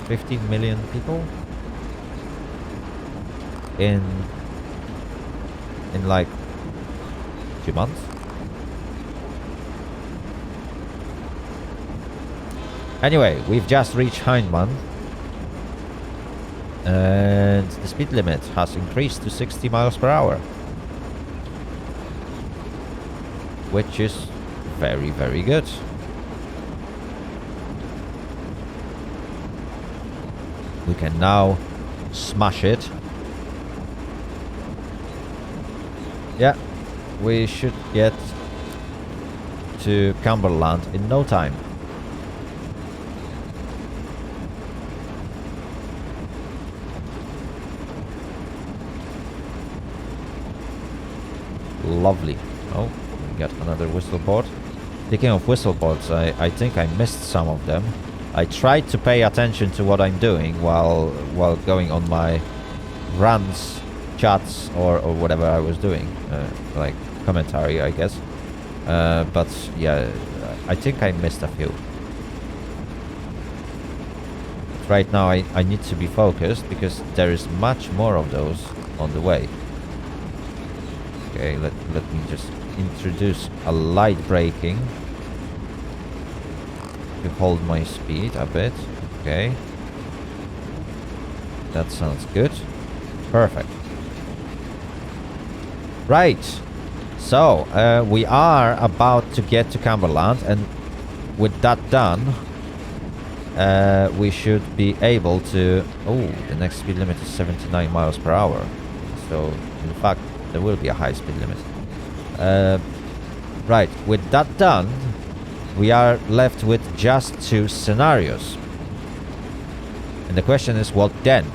15 million people in like 2 months. Anyway, we've just reached Heinemann, and the speed limit has increased to 60 miles per hour, which is very, very good. We can now smash it. Yeah, we should get to Cumberland in no time. Lovely. Oh, we got another whistle board. Speaking of whistle boards, I think I missed some of them. I tried to pay attention to what I'm doing while going on my runs, chats, or whatever I was doing, like commentary, I guess. But yeah, I think I missed a few. Right now I need to be focused because there is much more of those on the way. Okay, let me just introduce a light braking to hold my speed a bit. Okay, that sounds good. Perfect. Right, so we are about to get to Cumberland, and with that done, we should be able to... Oh, the next speed limit is 79 miles per hour. So, in fact, there will be a high speed limit. Right, with that done, we are left with just 2 scenarios. And the question is, what then?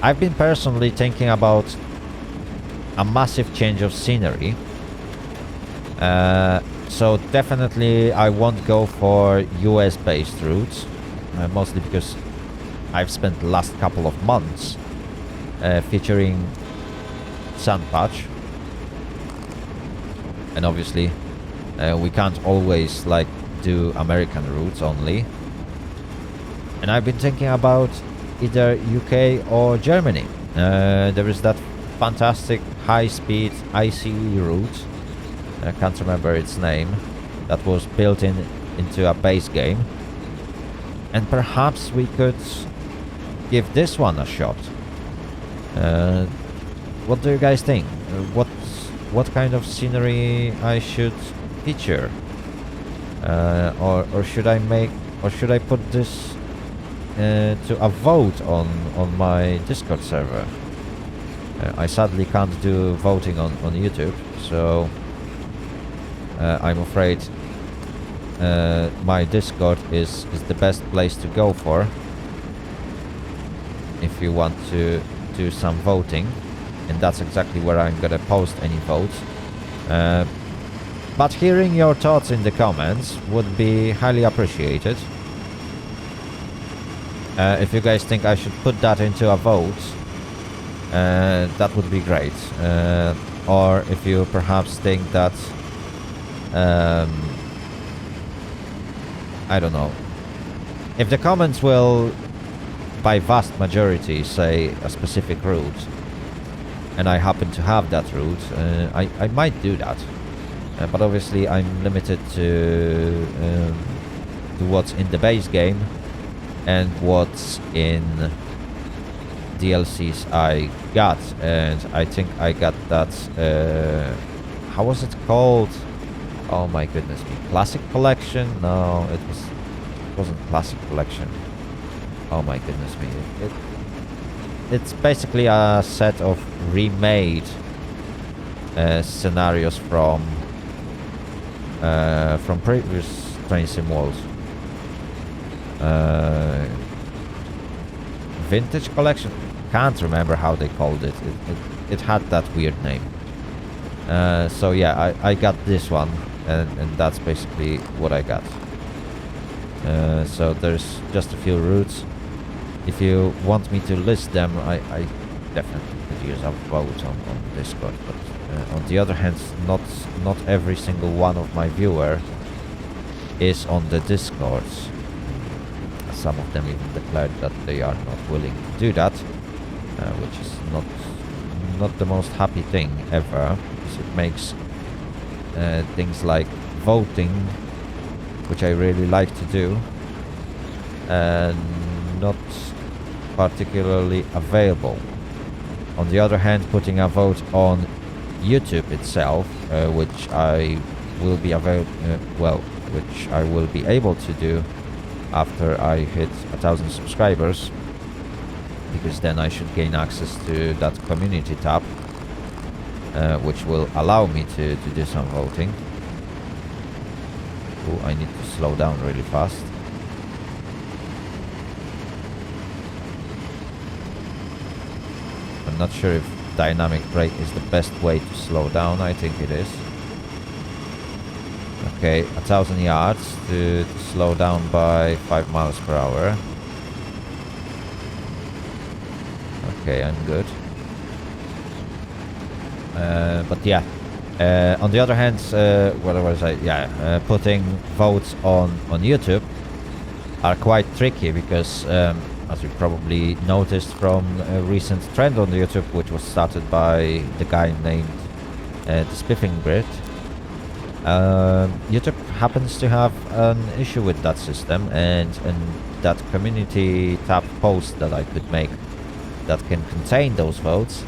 I've been personally thinking about a massive change of scenery. So definitely I won't go for US based routes, mostly because I've spent the last couple of months featuring Sun Patch, and obviously we can't always like do American routes only. And I've been thinking about either UK or Germany. There is that fantastic high-speed ICE route, I can't remember its name, that was built into a base game, and perhaps we could give this one a shot. What do you guys think? What kind of scenery I should feature, or should I put this to a vote on my Discord server? I sadly can't do voting on YouTube, so I'm afraid my Discord is the best place to go for if you want to do some voting, and that's exactly where I'm gonna post any votes. But hearing your thoughts in the comments would be highly appreciated. If you guys think I should put that into a vote, that would be great. Or if you perhaps think that I don't know, if the comments will by vast majority say a specific route and I happen to have that route, I might do that, but obviously I'm limited to what's in the base game and what's in DLCs I got. And I think I got that, how was it called? Oh my goodness me, Classic Collection? No, it wasn't Classic Collection. Oh my goodness me, it's basically a set of remade scenarios from previous Train Sim Worlds. Vintage Collection? Can't remember how they called it. It had that weird name. So yeah, I got this one, and that's basically what I got. So there's just a few routes. If you want me to list them, I definitely can. ideas of vote on Discord, but on the other hand, not every single one of my viewer is on the Discord. Some of them even declared that they are not willing to do that, which is not the most happy thing ever, because it makes things like voting, which I really like to do, not particularly available. On the other hand, putting a vote on YouTube itself, which I will be which I will be able to do after I hit 1,000 subscribers, because then I should gain access to that community tab, which will allow me to do some voting. Ooh, I need to slow down really fast. I'm not sure if dynamic brake is the best way to slow down. I think it is. Okay, 1,000 yards to slow down by 5 miles per hour. Okay, I'm good. But yeah, on the other hand, what was I? Yeah, putting votes on YouTube are quite tricky, because as you probably noticed from a recent trend on YouTube, which was started by the guy named the Spiffing Grid, YouTube happens to have an issue with that system, and that community tab post that I could make that can contain those votes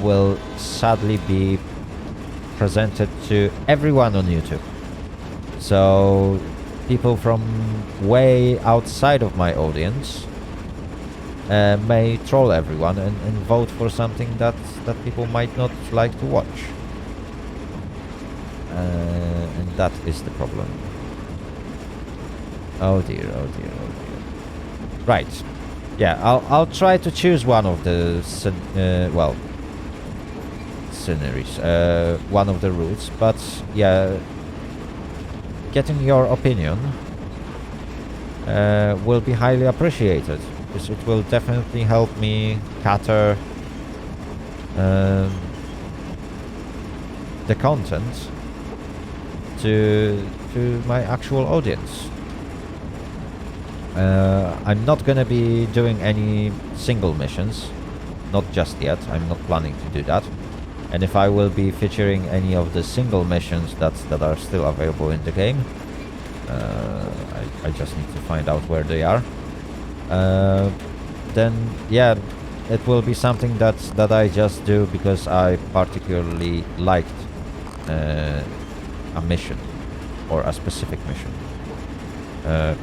will sadly be presented to everyone on YouTube. So people from way outside of my audience may troll everyone and vote for something that people might not like to watch. And that is the problem. Oh dear, oh dear, oh dear. Right. Yeah, I'll try to choose one of the sceneries, one of the routes, but yeah, getting your opinion will be highly appreciated, because it will definitely help me cater the content to my actual audience. I'm not gonna be doing any single missions, not just yet. I'm not planning to do that. And if I will be featuring any of the single missions that are still available in the game, I just need to find out where they are. Then yeah, it will be something that I just do because I particularly liked a mission or a specific mission.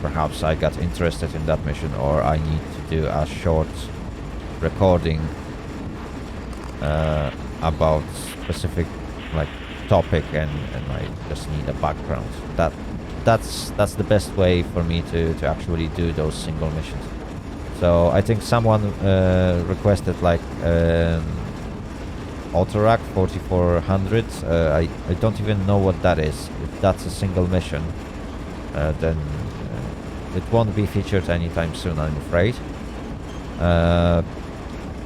Perhaps I got interested in that mission, or I need to do a short recording about specific topic, and I just need a background. That's the best way for me to actually do those single missions. So I think someone requested Autorac 4400. I don't even know what that is. If that's a single mission, then it won't be featured anytime soon, I'm afraid.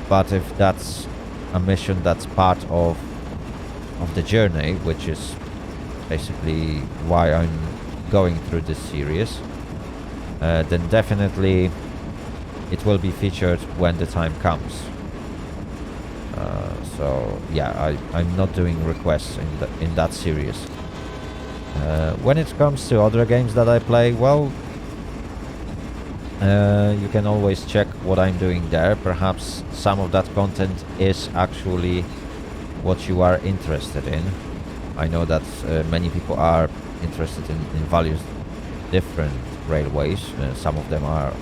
But if that's a mission that's part of the journey, which is basically why I'm going through this series, then definitely it will be featured when the time comes. So yeah, I'm not doing requests in that series. When it comes to other games that I play, well, you can always check what I'm doing there. Perhaps some of that content is actually what you are interested in. I know that many people are interested in various different railways. Some of them are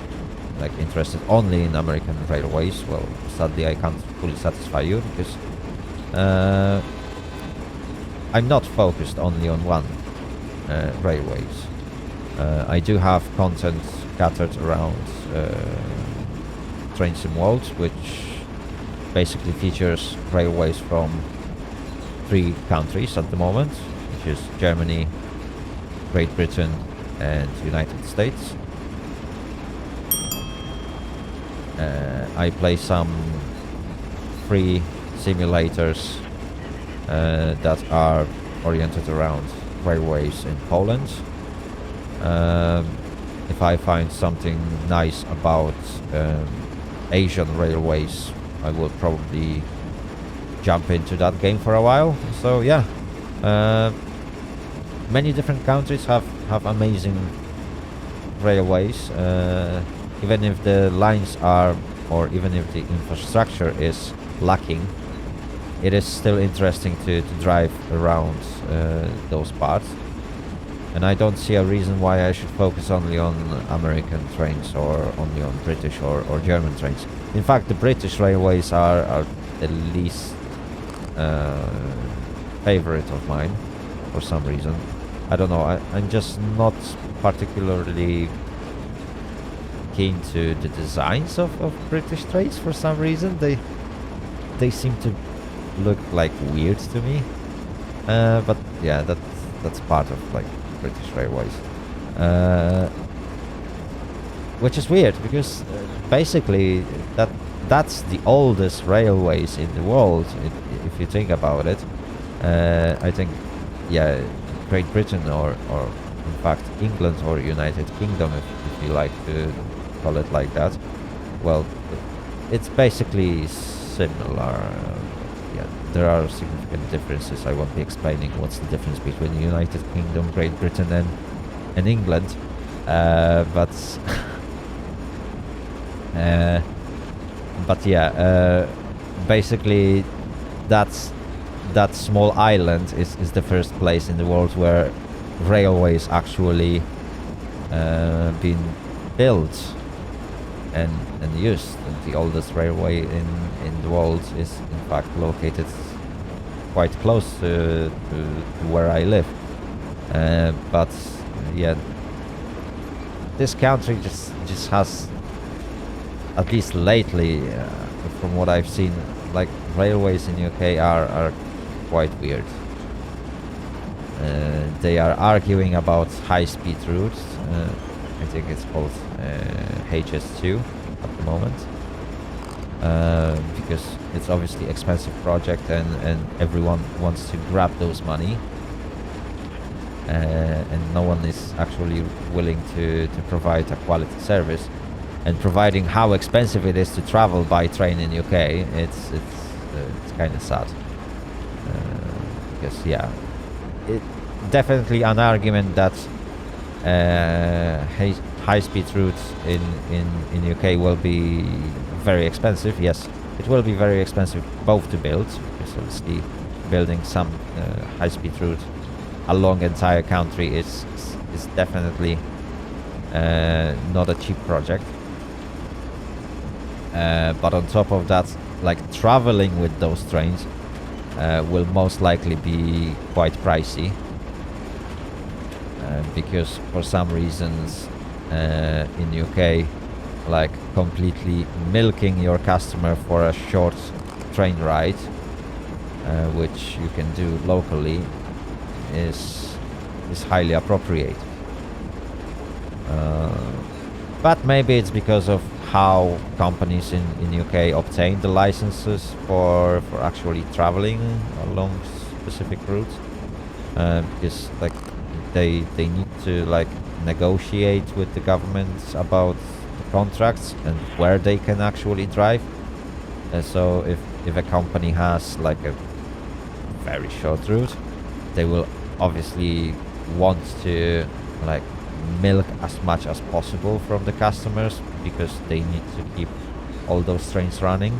interested only in American railways. Well, sadly I can't fully satisfy you, because I'm not focused only on one railways. I do have content scattered around Train Sim World, which basically features railways from 3 countries at the moment, which is Germany, Great Britain and United States. I play some free simulators that are oriented around railways in Poland. If I find something nice about Asian railways, I will probably jump into that game for a while. So yeah, many different countries have amazing railways, even if the lines are, or even if the infrastructure is lacking. It is still interesting to drive around those parts, and I don't see a reason why I should focus only on American trains or only on British or German trains. In fact, the British railways are the least favorite of mine for some reason. I don't know, I'm just not particularly keen to the designs of British trains for some reason. They seem to look like weird to me, but yeah, that's part of like British railways, which is weird because basically that's the oldest railways in the world if you think about it. I think, yeah, Great Britain or in fact England or United Kingdom, if you like to call it like that. Well, it's basically similar. Yeah, there are significant differences. I won't be explaining what's the difference between the United Kingdom, Great Britain, and England, but yeah, basically that small island is the first place in the world where railways actually been built and used. And the oldest railway in the world is in fact located quite close to where I live. But yeah, this country just has, at least lately, from what I've seen, like railways in UK are quite weird. They are arguing about high-speed routes. I think it's called HS2 at the moment, because it's obviously expensive project and everyone wants to grab those money, and no one is actually willing to provide a quality service. And providing how expensive it is to travel by train in UK, it's kind of sad, because yeah, it definitely an argument that high-speed routes in UK will be very expensive. Yes, it will be very expensive both to build, because obviously building some high-speed route along entire country is definitely not a cheap project. But on top of that, like traveling with those trains will most likely be quite pricey, because for some reasons in UK, like completely milking your customer for a short train ride, which you can do locally, is highly appropriate. But maybe it's because of how companies in UK obtain the licenses for actually traveling along specific routes, because like they need to like negotiate with the governments about the contracts and where they can actually drive. So if a company has like a very short route, they will obviously want to like milk as much as possible from the customers, because they need to keep all those trains running.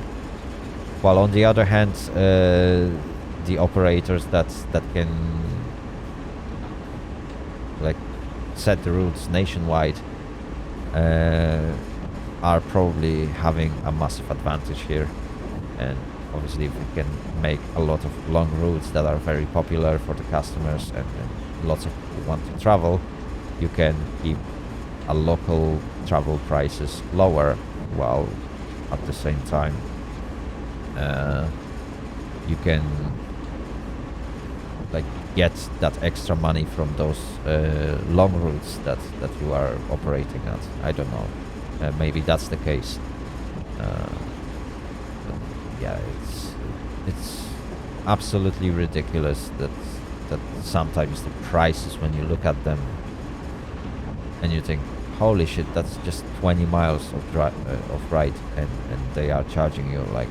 While on the other hand, the operators that can like set the routes nationwide are probably having a massive advantage here. And obviously if you can make a lot of long routes that are very popular for the customers and lots of people want to travel, you can keep a local travel prices lower, while at the same time you can like get that extra money from those long routes that you are operating at. I don't know, maybe that's the case. Uh, yeah, it's absolutely ridiculous that sometimes the prices, when you look at them and you think, holy shit, that's just 20 miles of ride, and they are charging you like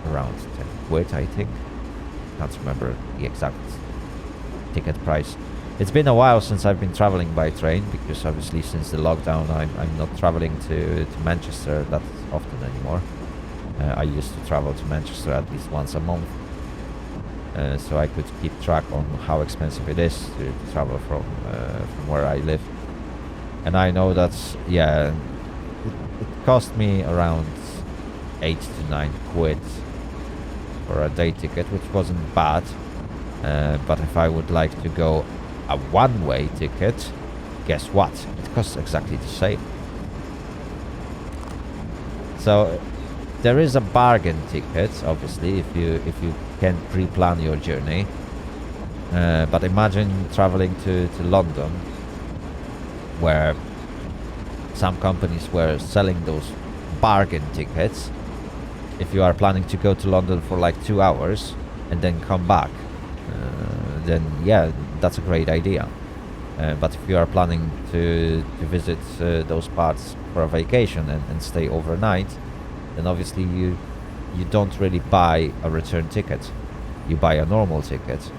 around 10 quid, I think. Can't remember the exact ticket price. It's been a while since I've been traveling by train, because obviously since the lockdown I'm not traveling to Manchester that often anymore. I used to travel to Manchester at least once a month, so I could keep track on how expensive it is to travel from where I live. And I know that, yeah, it cost me around 8 to 9 quid for a day ticket, which wasn't bad. But if I would like to go a one-way ticket, guess what? It costs exactly the same. So there is a bargain ticket, obviously, if you can pre-plan your journey. But imagine traveling to London, where some companies were selling those bargain tickets. If you are planning to go to London for like 2 hours and then come back, then yeah, that's a great idea. But if you are planning to visit those parts for a vacation and stay overnight, then obviously you don't really buy a return ticket. You buy a normal ticket,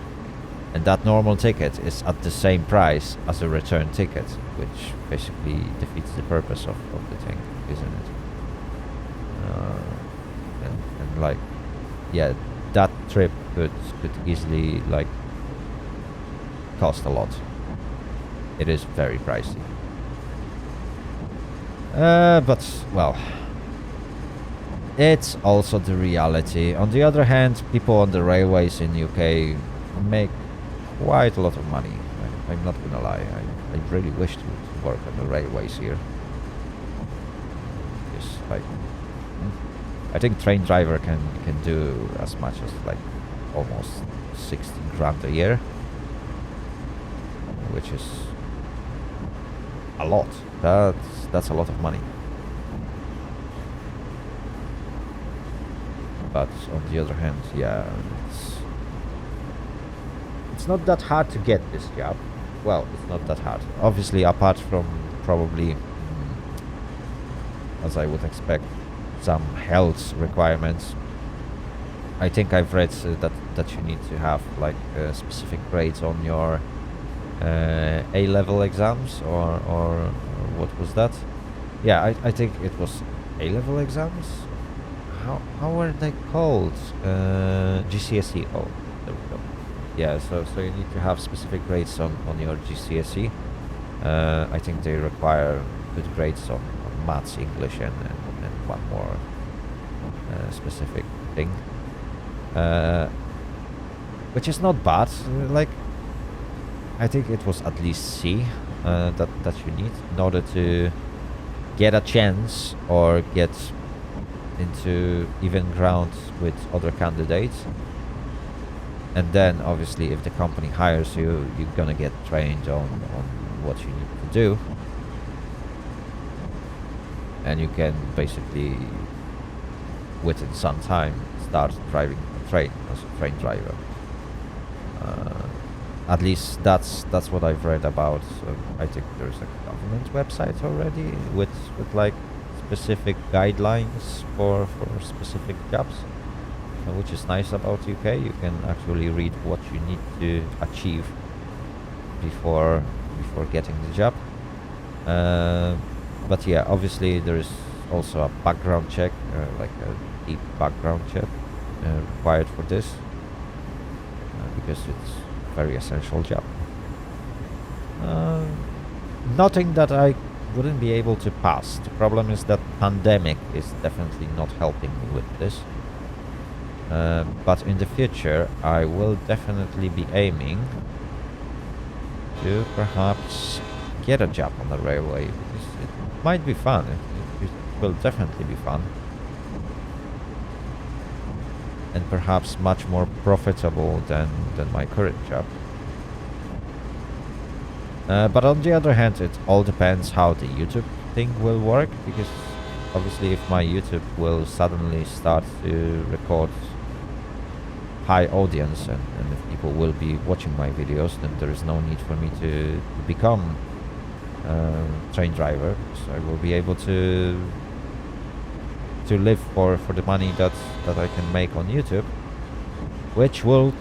and that normal ticket is at the same price as a return ticket, which basically defeats the purpose of the thing, isn't it? And like, yeah, that trip could easily like cost a lot. It is very pricey. But well, it's also the reality. On the other hand, people on the railways in UK make quite a lot of money. I'm not gonna lie. I really wish to work on the railways here. Just like, I think train driver can do as much as like almost 60 grand a year, which is a lot. That's a lot of money. But on the other hand, yeah, it's not that hard to get this job. Well, it's not that hard. Obviously, apart from probably, as I would expect, some health requirements. I think I've read that you need to have like specific grades on your A-level exams, or what was that? Yeah, I think it was A-level exams. How were they called? GCSE. Oh, there we go. Yeah, so you need to have specific grades on your GCSE. I think they require good grades on maths, English, and one more specific thing, which is not bad. Like, I think it was at least C that you need in order to get a chance or get into even ground with other candidates. And then obviously if the company hires you, you're gonna get trained on what you need to do, and you can basically within some time start driving a train as a train driver. At least that's what I've read about. I think there's a government website already with like specific guidelines for specific jobs, which is nice about UK. You can actually read what you need to achieve before getting the job. But yeah, obviously there is also a background check, like a deep background check required for this, because it's a very essential job. Nothing that I wouldn't be able to pass. The problem is that pandemic is definitely not helping me with this. But in the future, I will definitely be aiming to perhaps get a job on the railway. It might be fun. It will definitely be fun. And perhaps much more profitable than my current job. But on the other hand, it all depends how the YouTube thing will work, because obviously if my YouTube will suddenly start to record high audience and if people will be watching my videos, then there is no need for me to become train driver, so I will be able to live for the money that I can make on YouTube, which will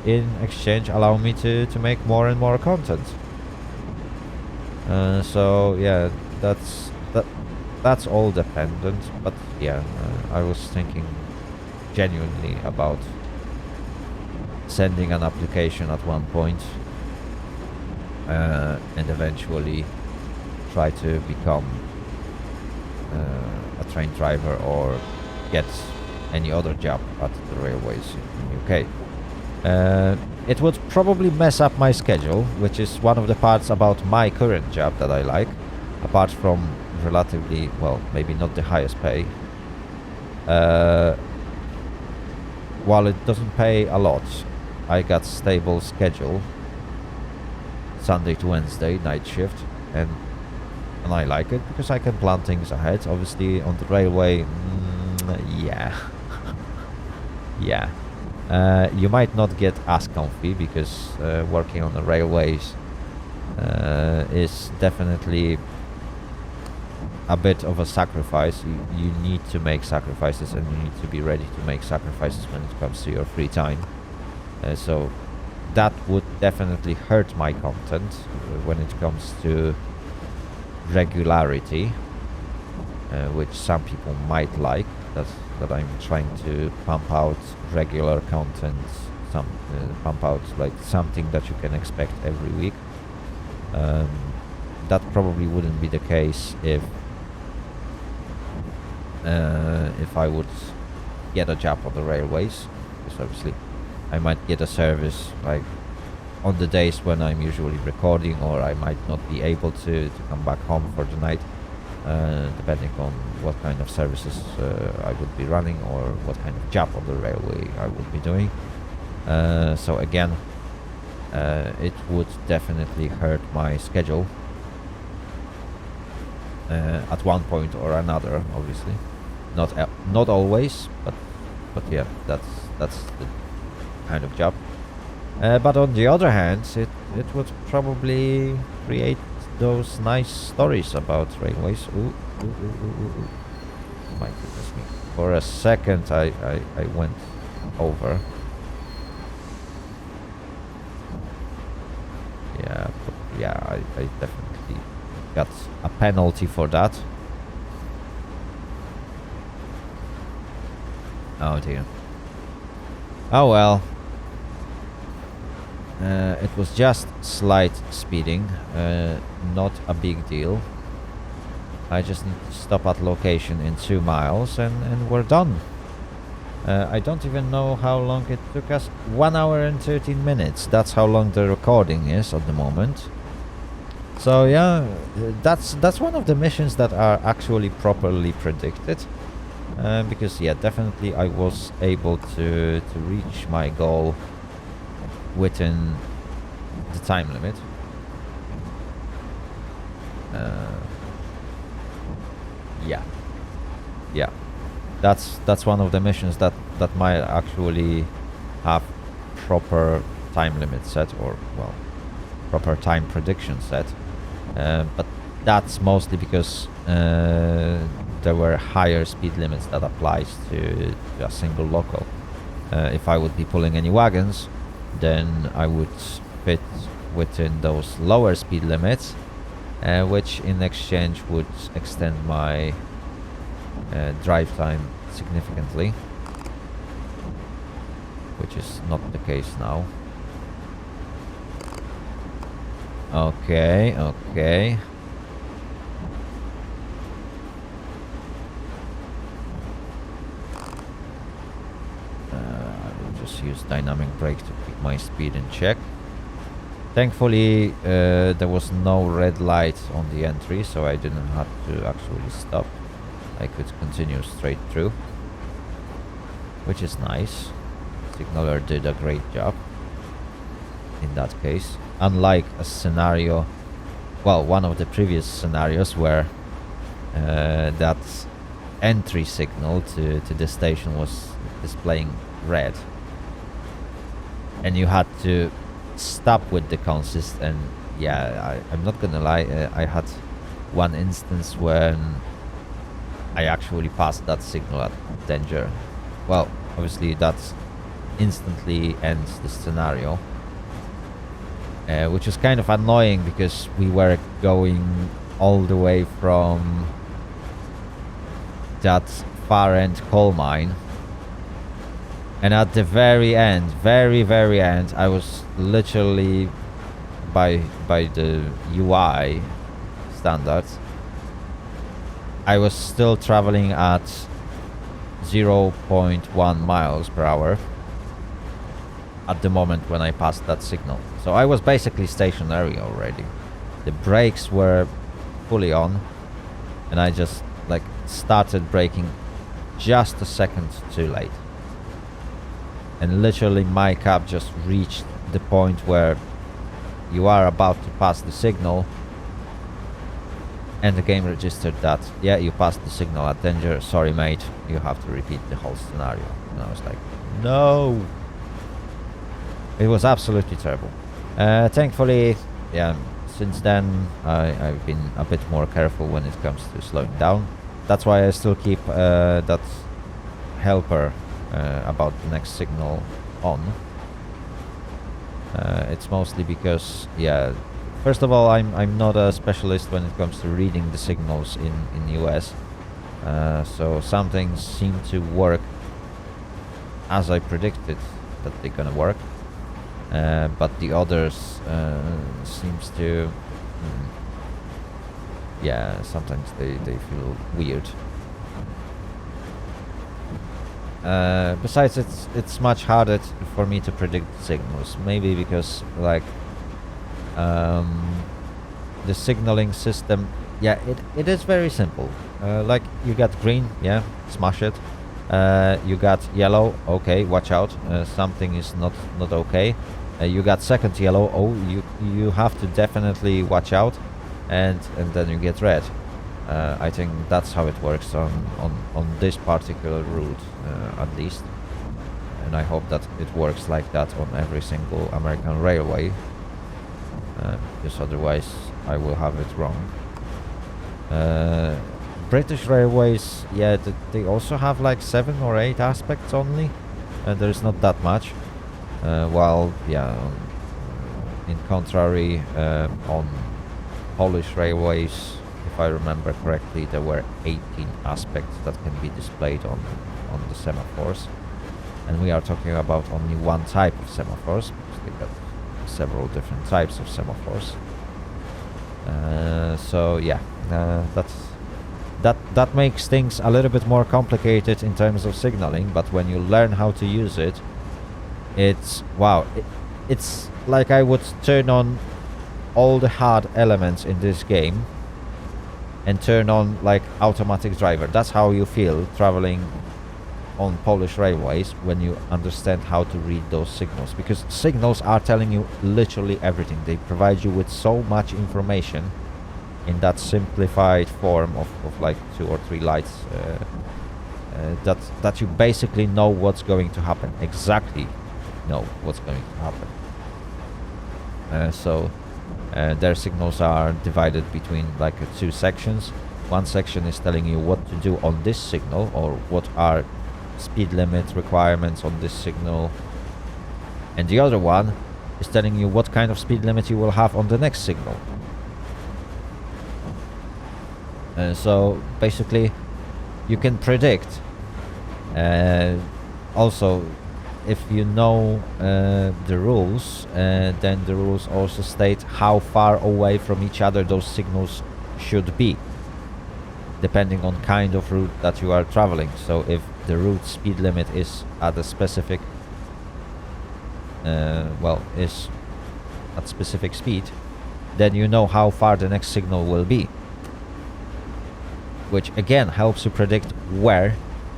in exchange allow me to make more and more content. So yeah, that's all dependent, but yeah, I was thinking genuinely about sending an application at one point, and eventually try to become a train driver or get any other job at the railways in UK. It would probably mess up my schedule, which is one of the parts about my current job that I like, apart from relatively, well, maybe not the highest pay. While it doesn't pay a lot, I got stable schedule, Sunday to Wednesday, night shift, and I like it because I can plan things ahead. Obviously on the railway, yeah. Yeah. You might not get as comfy, because working on the railways is definitely a bit of a sacrifice. You need to make sacrifices, and you need to be ready to make sacrifices when it comes to your free time. So that would definitely hurt my content when it comes to regularity, which some people might like. That I'm trying to pump out regular content, pump out like something that you can expect every week. That probably wouldn't be the case if I would get a job on the railways, because obviously I might get a service like on the days when I'm usually recording, or I might not be able to come back home for the night, depending on what kind of services I would be running, or what kind of job on the railway I would be doing. So again, it would definitely hurt my schedule at one point or another. Obviously, not always, but yeah, that's the kind of job. But on the other hand, it would probably create those nice stories about railways. Ooh. My goodness me. For a second I went over. Yeah, I definitely got a penalty for that. Oh dear. Oh well. It was just slight speeding, not a big deal. I just need to stop at location in 2 miles and we're done. I don't even know how long it took us. 1 hour and 13 minutes. That's how long the recording is at the moment. So yeah, that's one of the missions that are actually properly predicted. Because yeah, definitely I was able to reach my goal within the time limit. Yeah, that's one of the missions that might actually have proper time limit set, or well, proper time prediction set, but that's mostly because there were higher speed limits that applies to a single loco. If I would be pulling any wagons, then I would fit within those lower speed limits, which in exchange would extend my drive time significantly, which is not the case now. Okay. I will just use dynamic brake to keep my speed in check. Thankfully, there was no red light on the entry, so I didn't have to actually stop. I could continue straight through, which is nice. Signaler did a great job in that case. Unlike a scenario, well, one of the previous scenarios where that entry signal to the station was displaying red, and you had to stop with the consist. And yeah, I'm not gonna lie, I had one instance when I actually passed that signal at danger. Well, obviously that instantly ends the scenario, which was kind of annoying because we were going all the way from that far end coal mine, and at the very end, very end, I was literally by the UI standards, I was still traveling at 0.1 miles per hour at the moment when I passed that signal. So I was basically stationary already. The brakes were fully on, and I just like started braking just a second too late. And literally my cab just reached the point where you are about to pass the signal, and the game registered that, yeah, you passed the signal at danger, sorry mate, you have to repeat the whole scenario. And I was like, no! It was absolutely terrible. Thankfully, yeah, since then I've been a bit more careful when it comes to slowing down. That's why I still keep that helper about the next signal on. It's mostly because, yeah, first of all, I'm not a specialist when it comes to reading the signals in US. So some things seem to work as I predicted that they're gonna work. But the others seems to, yeah, sometimes they feel weird. Besides, it's much harder for me to predict signals. Maybe because like the signaling system, yeah, it is very simple. Like you got green, yeah, smash it. You got yellow, okay, watch out, something is not okay. You got second yellow, oh, you have to definitely watch out, and then you get red. I think that's how it works on this particular route, at least, and I hope that it works like that on every single American railway, because otherwise I will have it wrong. British Railways, yeah, they also have like 7 or 8 aspects only, and there's not that much. While, yeah, in contrary, on Polish railways, if I remember correctly, there were 18 aspects that can be displayed on the semaphores, and we are talking about only one type of semaphores, because they got several different types of semaphores. So yeah, that makes things a little bit more complicated in terms of signaling, but when you learn how to use it, it's wow. It's like I would turn on all the hard elements in this game and turn on like automatic driver. That's how you feel traveling on Polish railways when you understand how to read those signals, because signals are telling you literally everything. They provide you with so much information in that simplified form of like 2 or 3 lights, that you basically know what's going to happen, exactly know what's going to happen. So their signals are divided between like 2 sections. One section is telling you what to do on this signal, or what are speed limit requirements on this signal, and the other one is telling you what kind of speed limit you will have on the next signal. So basically you can predict. Also, if you know the rules, then the rules also state how far away from each other those signals should be, depending on kind of route that you are traveling. So if the route speed limit is at a specific is at specific speed, then you know how far the next signal will be, which again helps you predict where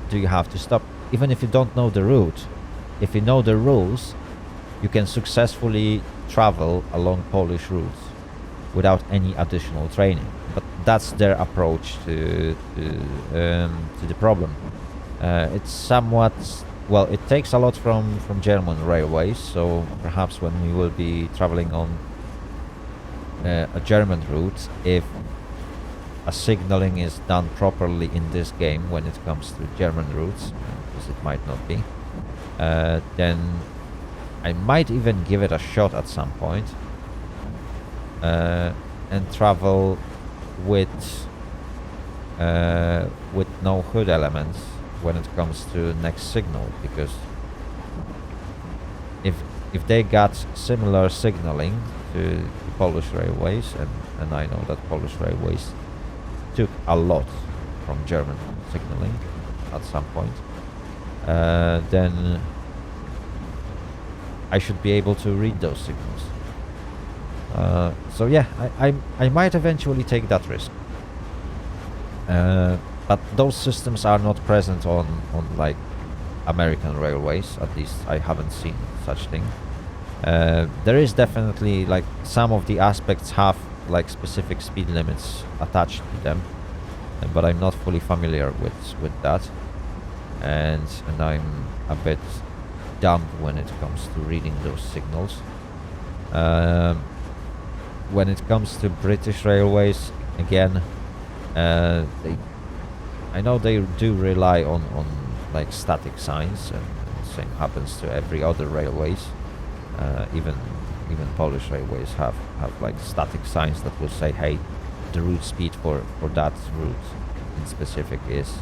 do you have to stop. Even if you don't know the route, if you know the rules, you can successfully travel along Polish routes without any additional training. But that's their approach to the problem. It's somewhat, well, it takes a lot from German railways, so perhaps when we will be traveling on a German route, if a signaling is done properly in this game when it comes to German routes, because it might not be, then I might even give it a shot at some point, and travel with no hood elements when it comes to next signal, because if they got similar signaling to Polish railways, and I know that Polish railways took a lot from German signaling at some point, then I should be able to read those signals. So yeah, I might eventually take that risk. But those systems are not present on like American railways. At least I haven't seen such thing. There is definitely, like, some of the aspects have like specific speed limits attached to them, but I'm not fully familiar with that, and I'm a bit dumb when it comes to reading those signals. When it comes to British railways, again, I know they do rely on like static signs, and same happens to every other railways. Even Polish railways have like static signs that will say, hey, the route speed for that route in specific is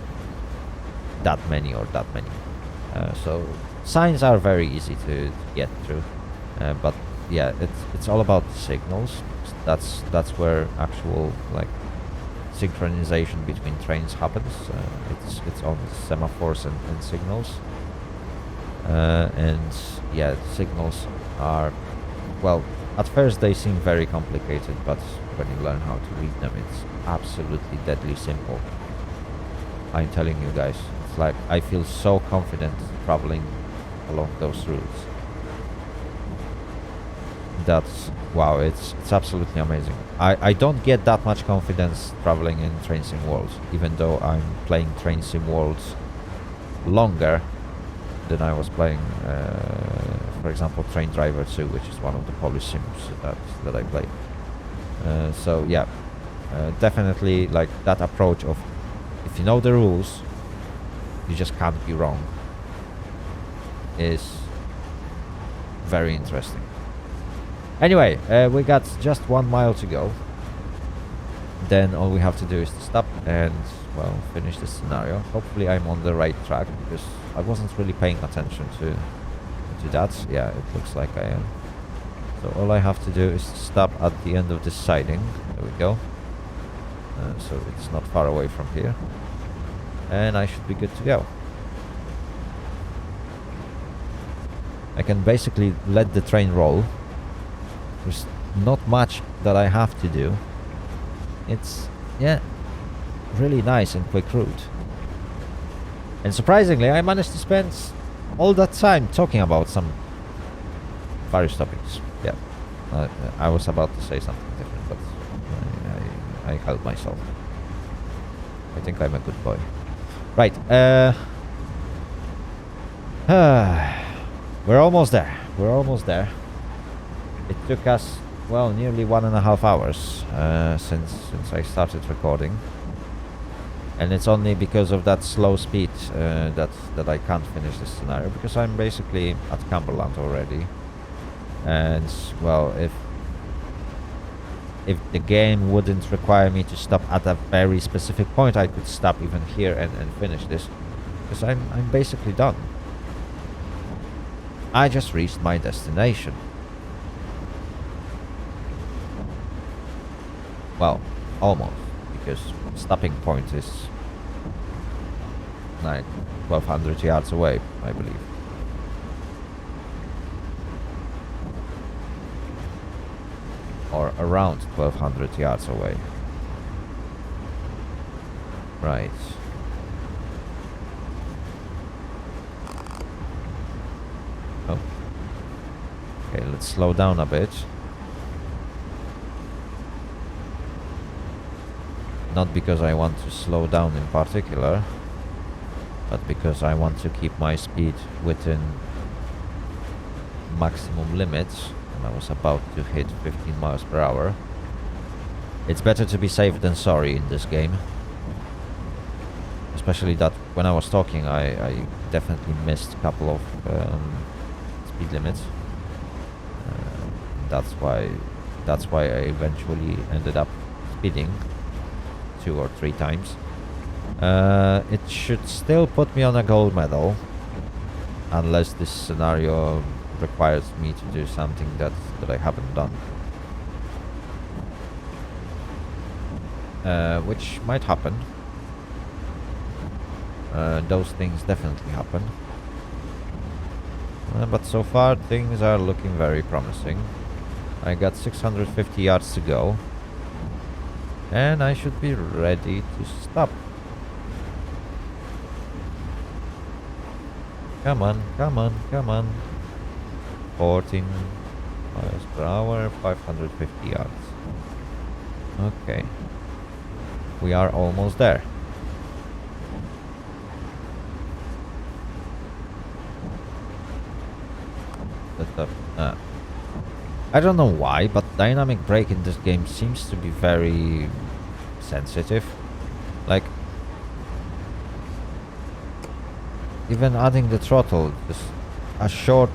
that many or that many. So signs are very easy to get through, but yeah, it's all about the signals. That's where actual like synchronization between trains happens. It's on semaphores and signals, and yeah, signals are, well, at first they seem very complicated, but when you learn how to read them, it's absolutely deadly simple. I'm telling you guys, it's like I feel so confident traveling along those routes. That's, wow, it's absolutely amazing. I don't get that much confidence traveling in Train Sim Worlds, even though I'm playing Train Sim Worlds longer than I was playing, for example, Train Driver 2, which is one of the Polish sims that I play. So yeah, definitely like that approach of, if you know the rules, you just can't be wrong, is very interesting. Anyway, we got just 1 mile to go. Then all we have to do is to stop and, well, finish this scenario. Hopefully I'm on the right track, because I wasn't really paying attention to that. Yeah, it looks like I am. So all I have to do is stop at the end of this siding. There we go. So it's not far away from here. And I should be good to go. I can basically let the train roll. There's not much that I have to do. It's, yeah, really nice and quick route. And surprisingly, I managed to spend all that time talking about some various topics. Yeah, I was about to say something different, but I held myself. I think I'm a good boy. Right, we're almost there. We're almost there. It took us, well, nearly 1.5 hours since I started recording, and it's only because of that slow speed that I can't finish this scenario, because I'm basically at Cumberland already, and, well, if the game wouldn't require me to stop at a very specific point, I could stop even here and finish this, because I'm basically done. I just reached my destination. Well, almost, because stopping point is like 1,200 yards away, I believe. Or around 1,200 yards away. Right. Oh. Okay, let's slow down a bit. Not because I want to slow down in particular, but because I want to keep my speed within maximum limits. And I was about to hit 15 miles per hour. It's better to be safe than sorry in this game. Especially that when I was talking, I definitely missed a couple of speed limits. That's why I eventually ended up speeding 2 or 3 times. It should still put me on a gold medal, unless this scenario requires me to do something that I haven't done. Which might happen. Those things definitely happen. But so far things are looking very promising. I got 650 yards to go. And I should be ready to stop. Come on, come on, come on. 14 miles per hour, 550 yards. Okay. We are almost there. I don't know why, but dynamic brake in this game seems to be very sensitive. Like, even adding the throttle, just a short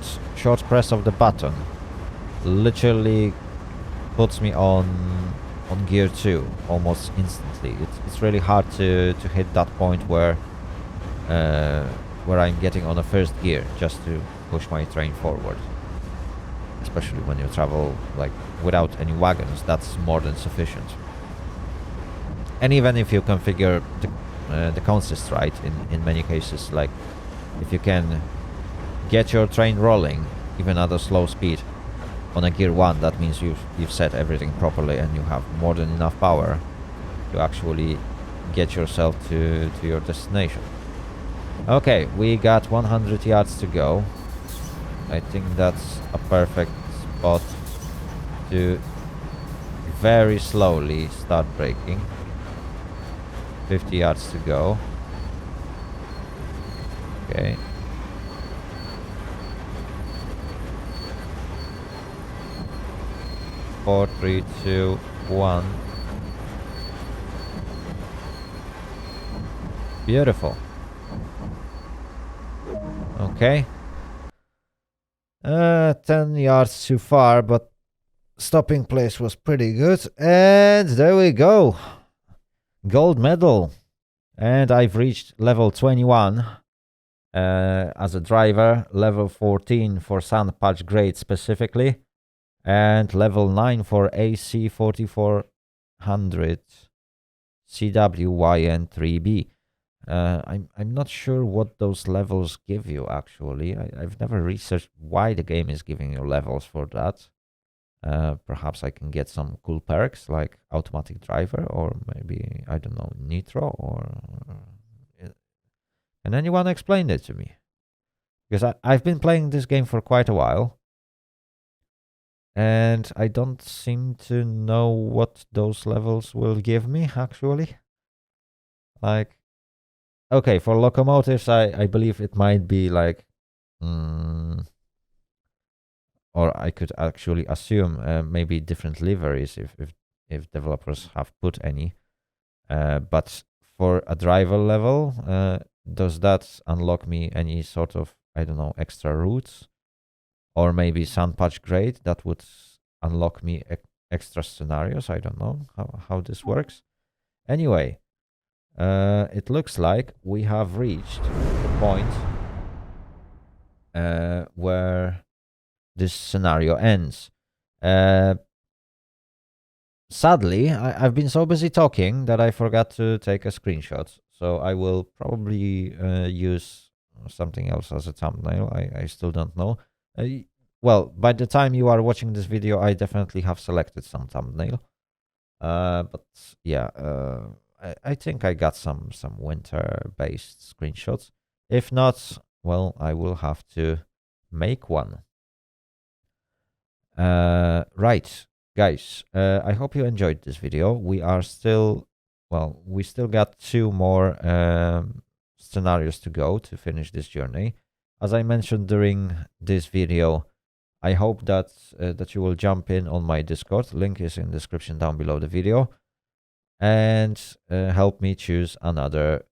press of the button literally puts me on gear 2 almost instantly. It's really hard to hit that point where I'm getting on a first gear just to push my train forward. Especially when you travel like without any wagons, that's more than sufficient. And even if you configure the consist right in many cases, like if you can get your train rolling even at a slow speed on a gear 1, that means you've set everything properly and you have more than enough power to actually get yourself to your destination. Okay, we got 100 yards to go. I think that's a perfect spot to very slowly start braking. 50 yards to go. Okay. Four, 3, 2, 1. Beautiful. Okay. 10 yards too far, but stopping place was pretty good. And there we go. Gold medal. And I've reached level 21 as a driver, level 14 for Sun Patch grade specifically, and level 9 for AC 4400 CWYN3B. I'm not sure what those levels give you, actually. I've never researched why the game is giving you levels for that. Perhaps I can get some cool perks like automatic driver, or maybe, I don't know, nitro, or... Can anyone explain it to me? Because I've been playing this game for quite a while, and I don't seem to know what those levels will give me, actually. Like... Okay, for locomotives, I believe it might be like, or I could actually assume maybe different liveries if developers have put any. But for a driver level, does that unlock me any sort of, I don't know, extra routes? Or maybe Sun Patch grade that would unlock me extra scenarios? I don't know how this works. Anyway. It looks like we have reached the point where this scenario ends. Sadly, I've been so busy talking that I forgot to take a screenshot. So I will probably use something else as a thumbnail. I still don't know. Well, by the time you are watching this video, I definitely have selected some thumbnail. But yeah, I think I got some winter-based screenshots. If not, well, I will have to make one. Right, guys, I hope you enjoyed this video. We are still well, we still got 2 more scenarios to go to finish this journey. As I mentioned during this video, I hope that that you will jump in on my Discord. Link is in the description down below the video, and help me choose another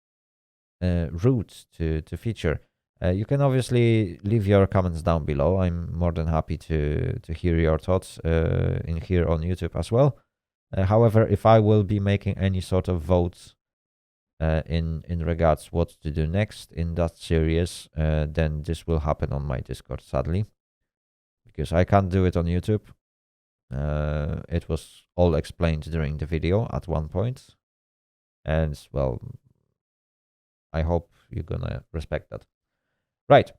route to feature. You can obviously leave your comments down below. I'm more than happy to hear your thoughts in here on YouTube as well. However, if I will be making any sort of votes in regards what to do next in that series, then this will happen on my Discord, sadly, because I can't do it on YouTube. It was all explained during the video at one point, and well, I hope you're gonna respect that. Right.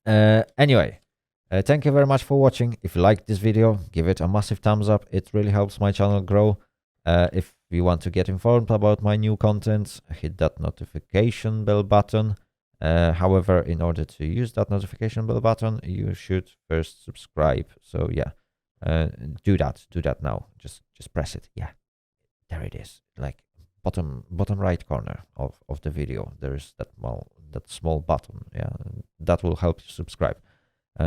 Anyway, thank you very much for watching. If you liked this video, give it a massive thumbs up. It really helps my channel grow. If you want to get informed about my new content, hit that notification bell button. However, in order to use that notification bell button, you should first subscribe. So yeah, do that now. Just press it. Yeah, there it is. Like bottom right corner of the video, there is that small button. Yeah, that will help you subscribe.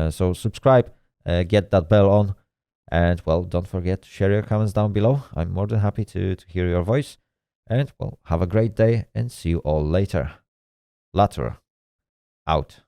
So subscribe, get that bell on, and well, don't forget to share your comments down below. I'm more than happy to hear your voice. And well, have a great day and see you all later. Later. Out.